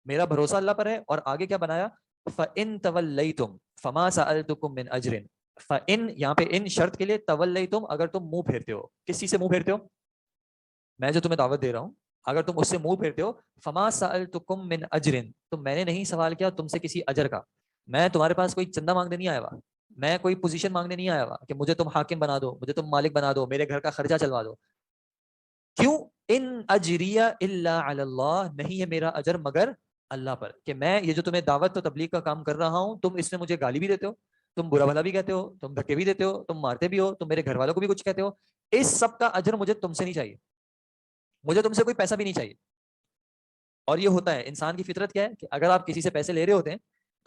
میرا بھروسہ اللہ پر ہے. اور آگے کیا بنایا, فَإِن تَوَلَّيْتُمْ فَمَا سَأَلْتُكُم مِّنْ أَجْرٍ, فَإِن یہاں پہ ان شرط کے لیے, تَوَلَّيْتُمْ اگر تم منہ پھیرتے ہو, کس چیز سے منہ پھیرتے ہو, میں جو تمہیں دعوت دے رہا ہوں اگر تم اس سے منہ پھیرتے ہو, فَمَا سَأَلْتُكُم مِّنْ أَجْرٍ, تو میں نے نہیں سوال کیا تم سے کسی اجر کا, میں تمہارے پاس کوئی چندہ مانگنے نہیں آیا ہوا, میں کوئی پوزیشن مانگنے نہیں آیا ہوا کہ مجھے تم حاکم بنا دو, مجھے تم مالک بنا دو, میرے گھر کا خرچہ چلوا دو. کیوں, ان اجریہ الا علی اللہ, نہیں ہے میرا اجر مگر اللہ پر, کہ میں یہ جو تمہیں دعوت و تبلیغ کا کام کر رہا ہوں, تم اس میں مجھے گالی بھی دیتے ہو, تم برا بھلا بھی کہتے ہو, تم دھکے بھی دیتے ہو, تم مارتے بھی ہو, تم میرے گھر والوں کو بھی کچھ کہتے ہو, اس سب کا اجر مجھے تم سے نہیں چاہیے, مجھے تم سے کوئی پیسہ بھی نہیں چاہیے. اور یہ ہوتا ہے, انسان کی فطرت کیا ہے کہ اگر آپ کسی سے پیسے لے رہے ہوتے ہیں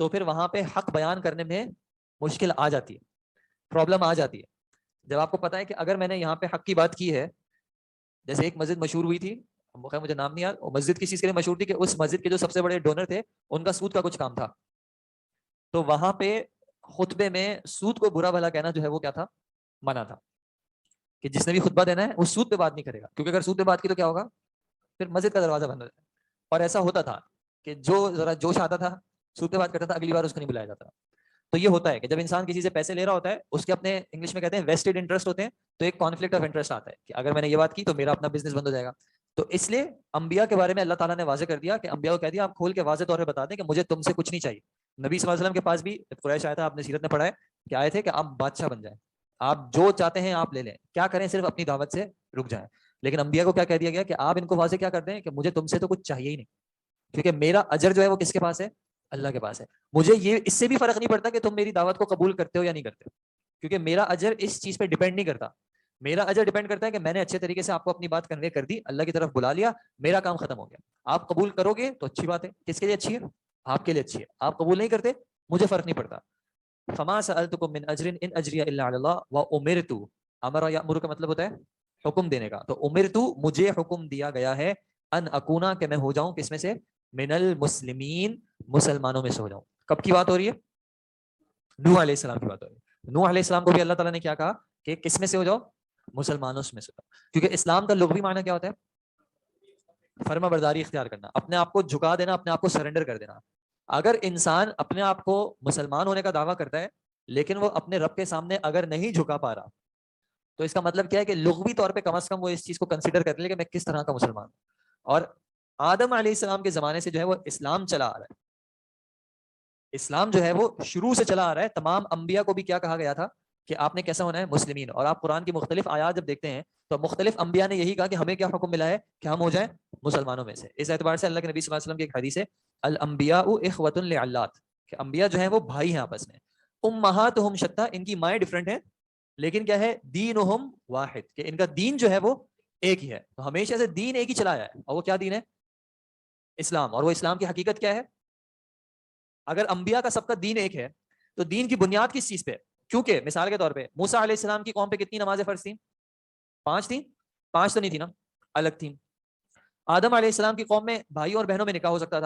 تو پھر وہاں پہ حق بیان کرنے میں مشکل آ جاتی ہے, پرابلم آ جاتی ہے. جب آپ کو پتا ہے کہ اگر میں نے یہاں پہ حق کی بات کی ہے, جیسے ایک مسجد مشہور ہوئی تھی, مجھے نام نہیں یاد, مسجد کس چیز کے لیے مشہور تھی کہ اس مسجد کے جو سب سے بڑے ڈونر تھے ان کا سود کا کچھ کام تھا, تو وہاں پہ خطبے میں سود کو برا بھلا کہنا جو ہے وہ کیا تھا, منع تھا, کہ جس نے بھی خطبہ دینا ہے وہ سود پہ بات نہیں کرے گا, کیونکہ اگر سود پہ بات کی تو کیا ہوگا, پھر مسجد کا دروازہ بند ہو جائے. اور ایسا ہوتا تھا کہ جو ذرا جوش آتا تھا سود پہ بات کرتا تھا, اگلی بار اس کو نہیں بلایا جاتا. تو یہ ہوتا ہے کہ جب انسان کسی سے پیسے لے رہا ہوتا ہے, اس کے اپنے انگلش میں کہتے ہیں ویسٹڈ انٹرسٹ ہوتے ہیں, تو ایک کانفلکٹ آف انٹرسٹ آتا ہے کہ اگر میں نے یہ بات کی تو میرا اپنا بزنس بند ہو جائے گا. تو اس لیے انبیاء کے بارے میں اللہ تعالیٰ نے واضح کر دیا کہ انبیاء کو کہہ دیا آپ کھول کے واضح طور پہ بتا دیں کہ مجھے تم سے کچھ نہیں چاہیے. نبی صلی اللہ علیہ وسلم کے پاس بھی قریش آیا تھا, آپ نے سیرت میں پڑھا ہے کہ آئے تھے کہ آپ بادشاہ بن جائیں, آپ جو چاہتے ہیں آپ لے لیں, کیا کریں صرف اپنی دعوت سے رک جائیں. لیکن انبیاء کو کیا کہہ دیا گیا کہ آپ ان کو واضح کیا کر دیں کہ مجھے تم سے تو کچھ چاہیے ہی نہیں, کیونکہ میرا اجر جو ہے وہ کس کے پاس ہے, اللہ کے پاس ہے. مجھے یہ اس سے بھی فرق نہیں پڑتا کہ تم میری دعوت کو قبول کرتے ہو یا نہیں کرتے, کیونکہ میرا اجر اس چیز پہ ڈیپینڈ نہیں کرتا. میرا اجر ڈیپینڈ کرتا ہے کہ میں نے اچھے طریقے سے آپ کو اپنی بات کنوے کر دی, اللہ کی طرف بلا لیا, میرا کام ختم ہو گیا. آپ قبول کرو گے تو اچھی بات ہے, کس کے لیے اچھی ہے, آپ کے لیے اچھی ہے. آپ قبول نہیں کرتے, مجھے فرق نہیں پڑتا. فما سألتکم من اجر ان اجریہ الا علی اللہ وامرت, امر یامر کا مطلب ہوتا ہے حکم دینے کا, تو امرت مجھے حکم دیا گیا ہے, ان اکونا کہ میں ہو جاؤں کس میں سے, من المسلمین مسلمانوں میں سے ہو جاؤں. کب کی بات ہو رہی ہے, نوح علیہ السلام کی بات ہو رہی ہے. نوح علیہ السلام کو بھی اللہ تعالیٰ نے کیا کہا کہ کس میں سے ہو جاؤ, مسلمانوں میں سے ہو جاؤ. کیونکہ اسلام کا لغوی معنی کیا ہوتا ہے, فرما برداری اختیار کرنا, اپنے آپ کو جھکا دینا, اپنے آپ کو سرنڈر کر دینا. اگر انسان اپنے آپ کو مسلمان ہونے کا دعویٰ کرتا ہے لیکن وہ اپنے رب کے سامنے اگر نہیں جھکا پا رہا, تو اس کا مطلب کیا ہے کہ لغوی طور پہ کم از کم وہ اس چیز کو کنسیڈر کر لے کہ میں کس طرح کا مسلمان ہوں. اور آدم علیہ السلام کے زمانے سے جو ہے وہ اسلام چلا آ رہا ہے. اسلام جو ہے وہ شروع سے چلا آ رہا ہے. تمام انبیاء کو بھی کیا کہا گیا تھا کہ آپ نے کیسا ہونا ہے؟ مسلمین. اور آپ قرآن کی مختلف آیات جب دیکھتے ہیں تو مختلف انبیاء نے یہی کہا کہ ہمیں کیا حکم ملا ہے کہ ہم ہو جائیں مسلمانوں میں سے. اس اعتبار سے اللہ کے نبی صلی اللہ علیہ وسلم کی ایک حدیث ہے الانبیاء اخوۃ لعلات، کہ انبیاء جو ہیں وہ بھائی ہیں آپس میں. امہاتہم شتیٰ، ان کی مائیں ڈفرینٹ ہیں لیکن کیا ہے؟ دینہم واحد، کہ ان کا دین جو ہے وہ ایک ہی ہے. تو ہمیشہ سے دین ایک ہی چلایا ہے. اور وہ کیا دین ہے؟ اسلام. اور وہ اسلام کی حقیقت کیا ہے؟ اگر انبیاء کا سب کا دین ایک ہے تو دین کی بنیاد کس چیز پہ؟ کیونکہ مثال کے طور پہ موسیٰ علیہ السلام کی قوم پہ کتنی نمازیں فرض تھیں؟ 5 تھیں. 5 تو نہیں تھی نا، الگ تھیں. آدم علیہ السلام کی قوم میں بھائیوں اور بہنوں میں نکاح ہو سکتا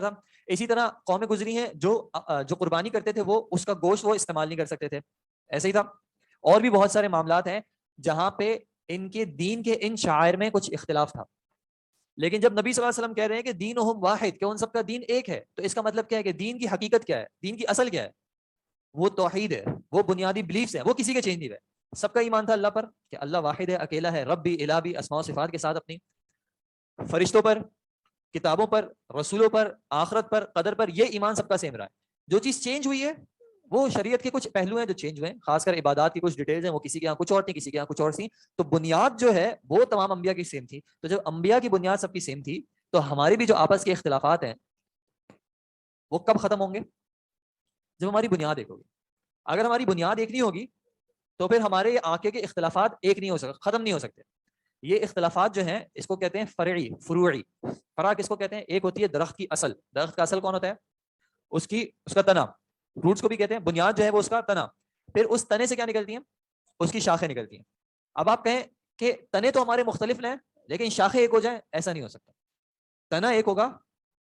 تھا. اسی طرح قومیں گزری ہیں جو قربانی کرتے تھے وہ اس کا گوشت وہ استعمال نہیں کر سکتے تھے، ایسے ہی تھا. اور بھی بہت سارے معاملات ہیں جہاں پہ ان کے دین کے ان شعائر میں کچھ اختلاف تھا. لیکن جب نبی صلی اللہ علیہ وسلم کہہ رہے ہیں کہ دینہم واحد، کہ ان سب کا دین ایک ہے، تو اس کا مطلب کیا ہے کہ دین کی حقیقت کیا ہے؟ دین کی اصل کیا ہے؟ وہ توحید ہے، وہ بنیادی بلیفز ہیں، وہ کسی کے چینج نہیں ہوئے. سب کا ایمان تھا اللہ پر کہ اللہ واحد ہے، اکیلا ہے، رب بھی الہ بھی، اسماء و صفات کے ساتھ اپنی، فرشتوں پر، کتابوں پر، رسولوں پر، آخرت پر، قدر پر. یہ ایمان سب کا سیم رہا ہے. جو چیز چینج ہوئی ہے وہ شریعت کے کچھ پہلو ہیں جو چینج ہوئے ہیں، خاص کر عبادات کی کچھ ڈیٹیلز ہیں، وہ کسی کے یہاں کچھ اور تھیں، کسی کے یہاں کچھ اور تھیں. تو بنیاد جو ہے وہ تمام انبیاء کی سیم تھی. تو جب انبیاء کی بنیاد سب کی سیم تھی تو ہماری بھی جو آپس کے اختلافات ہیں وہ کب ختم ہوں گے؟ جب ہماری بنیاد ایک ہوگی. اگر ہماری بنیاد ایک نہیں ہوگی تو پھر ہمارے آگے کے اختلافات ایک نہیں ہو سکتے، ختم نہیں ہو سکتے. یہ اختلافات جو ہیں اس کو کہتے ہیں فرعی، فروعی. فرع کس کو کہتے ہیں؟ ایک ہوتی ہے درخت کی اصل. درخت کا اصل کون ہوتا ہے؟ اس کا تنا. روٹس کو بھی کہتے ہیں. بنیاد جو ہے وہ اس کا تنا. پھر اس تنے سے کیا نکلتی ہیں؟ اس کی شاخیں نکلتی ہیں. اب آپ کہیں کہ تنے تو ہمارے مختلف ہیں لیکن شاخیں ایک ہو جائیں، ایسا نہیں ہو سکتا. تنا ایک ہوگا،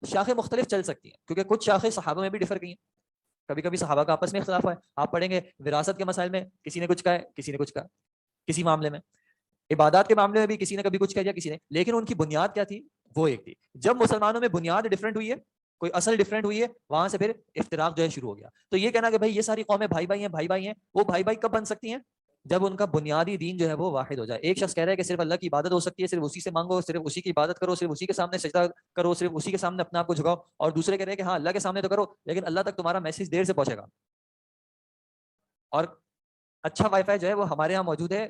شاخیں مختلف چل سکتی ہیں کیونکہ کچھ شاخیں صحابہ میں بھی ڈفر کی ہیں. کبھی کبھی صحابہ کا آپس میں اختلاف ہے. آپ پڑھیں گے وراثت کے مسائل میں کسی نے کچھ کہا ہے، کسی نے کچھ کہا کسی معاملے میں. عبادات کے معاملے میں بھی کسی نے کبھی کچھ کہہ دیا، کسی نے. لیکن ان کی بنیاد کیا تھی؟ وہ ایک تھی. جب مسلمانوں میں بنیاد ڈفرینٹ ہوئی ہے، کوئی اصل ڈفرینٹ ہوئی ہے، وہاں سے پھر افتراق جو ہے شروع ہو گیا. تو یہ کہنا کہ بھائی یہ ساری قومیں بھائی بھائی ہیں، وہ بھائی کب بن سکتی ہیں؟ جب ان کا بنیادی دین جو ہے وہ واحد ہو جائے. ایک شخص کہہ رہا ہے کہ صرف اللہ کی عبادت ہو سکتی ہے، صرف اسی سے مانگو، صرف اسی کی عبادت کرو، صرف اسی کے سامنے سجدہ کرو، صرف اسی کے سامنے اپنے آپ کو جھکاؤ. اور دوسرے کہہ رہے ہیں کہ ہاں اللہ کے سامنے تو کرو لیکن اللہ تک تمہارا میسج دیر سے پہنچے گا. اور اچھا وائی فائی جو ہے وہ ہمارے یہاں موجود ہے.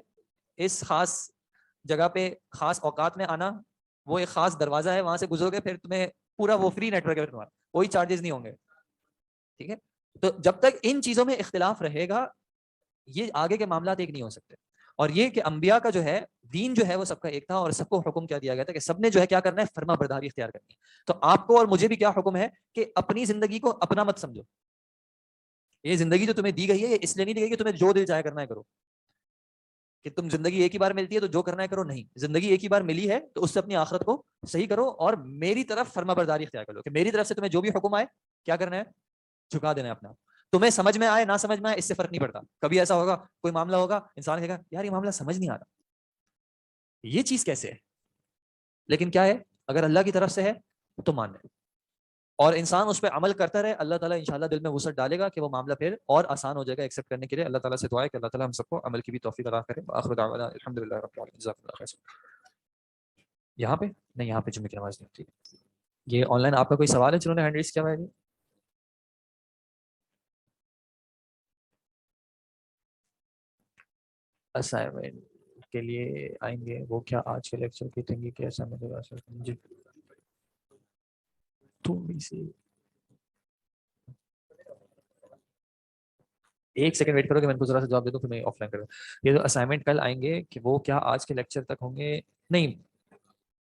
اس خاص جگہ پہ خاص اوقات میں آنا، وہ ایک خاص دروازہ ہے، وہاں سے گزرو گے پھر تمہیں پورا وہ فری نیٹ ورک ہے، تمہارا کوئی چارجز نہیں ہوں گے. ٹھیک ہے. تو جب تک ان چیزوں میں اختلاف رہے گا یہ آگے کے معاملات ایک نہیں ہو سکتے. اور یہ کہ انبیاء کا جو ہے دین جو ہے وہ سب کا ایک تھا اور سب کو حکم کیا دیا گیا تھا کہ سب نے جو ہے کیا کرنا ہے؟ فرما برداری اختیار کرنی ہے. تو آپ کو اور مجھے بھی کیا حکم ہے کہ اپنی زندگی کو اپنا مت سمجھو. یہ زندگی جو تمہیں دی گئی ہے یہ اس لیے نہیں دی گئی کہ تمہیں جو دل چاہے کرنا ہے کرو، کہ تم زندگی ایک ہی بار ملتی ہے تو جو کرنا ہے کرو. نہیں، زندگی ایک ہی بار ملی ہے تو اس سے اپنی آخرت کو صحیح کرو اور میری طرف فرما برداری اختیار کرو کہ میری طرف سے تمہیں جو بھی حکم آئے کیا کرنا ہے؟ جھکا دینا ہے اپنا. تمہیں سمجھ میں آئے نہ سمجھ میں آئے اس سے فرق نہیں پڑتا. کبھی ایسا ہوگا کوئی معاملہ ہوگا انسان کہے گا یار یہ معاملہ سمجھ نہیں آ رہا، یہ چیز کیسے ہے؟ لیکن کیا ہے؟ اگر اللہ کی طرف سے ہے تو مان لے اور انسان اس پہ عمل کرتا رہے، اللہ تعالیٰ انشاءاللہ دل میں وسعت ڈالے گا کہ وہ معاملہ پھر اور آسان ہو جائے گا ایکسیپٹ کرنے کے لیے. اللہ تعالیٰ سے دعا ہے کہ اللہ تعالیٰ ہم سب کو عمل کی بھی توفیق عطا کرے. آخر دعوانا الحمدللہ رب العالمین. جزاک اللہ خیر. یہاں پہ نہیں، یہاں پہ جمعے کی نماز نہیں ہوتی. یہ آن لائن آپ کا کوئی سوال ہے جنہوں نے ہینڈ ریز کیا ہوا ہے؟ اسائنمنٹ کے لیے آئیں گے وہ کیا آج کے لیکچر کی تنگی کے اسائنمنٹ؟ جی تھوڑی سی ایک سیکنڈ ویٹ کرو کہ میں ان کو ذرا سا جواب دے دوں پھر میں آف لائن کروں. یہ جو اسائنمنٹ کل آئیں گے کہ وہ کیا آج کے لیکچر تک ہوں گے؟ نہیں،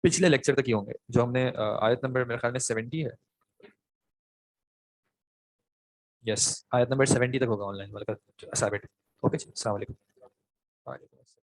پچھلے لیکچر تک ہی ہوں گے جو ہم نے آیت نمبر میرے خیال میں 70 ہے. یس آیت نمبر 70 تک ہوگا آن لائن اسائنمنٹ. اوکے جی، السلام علیکم. وعلیکم السلام.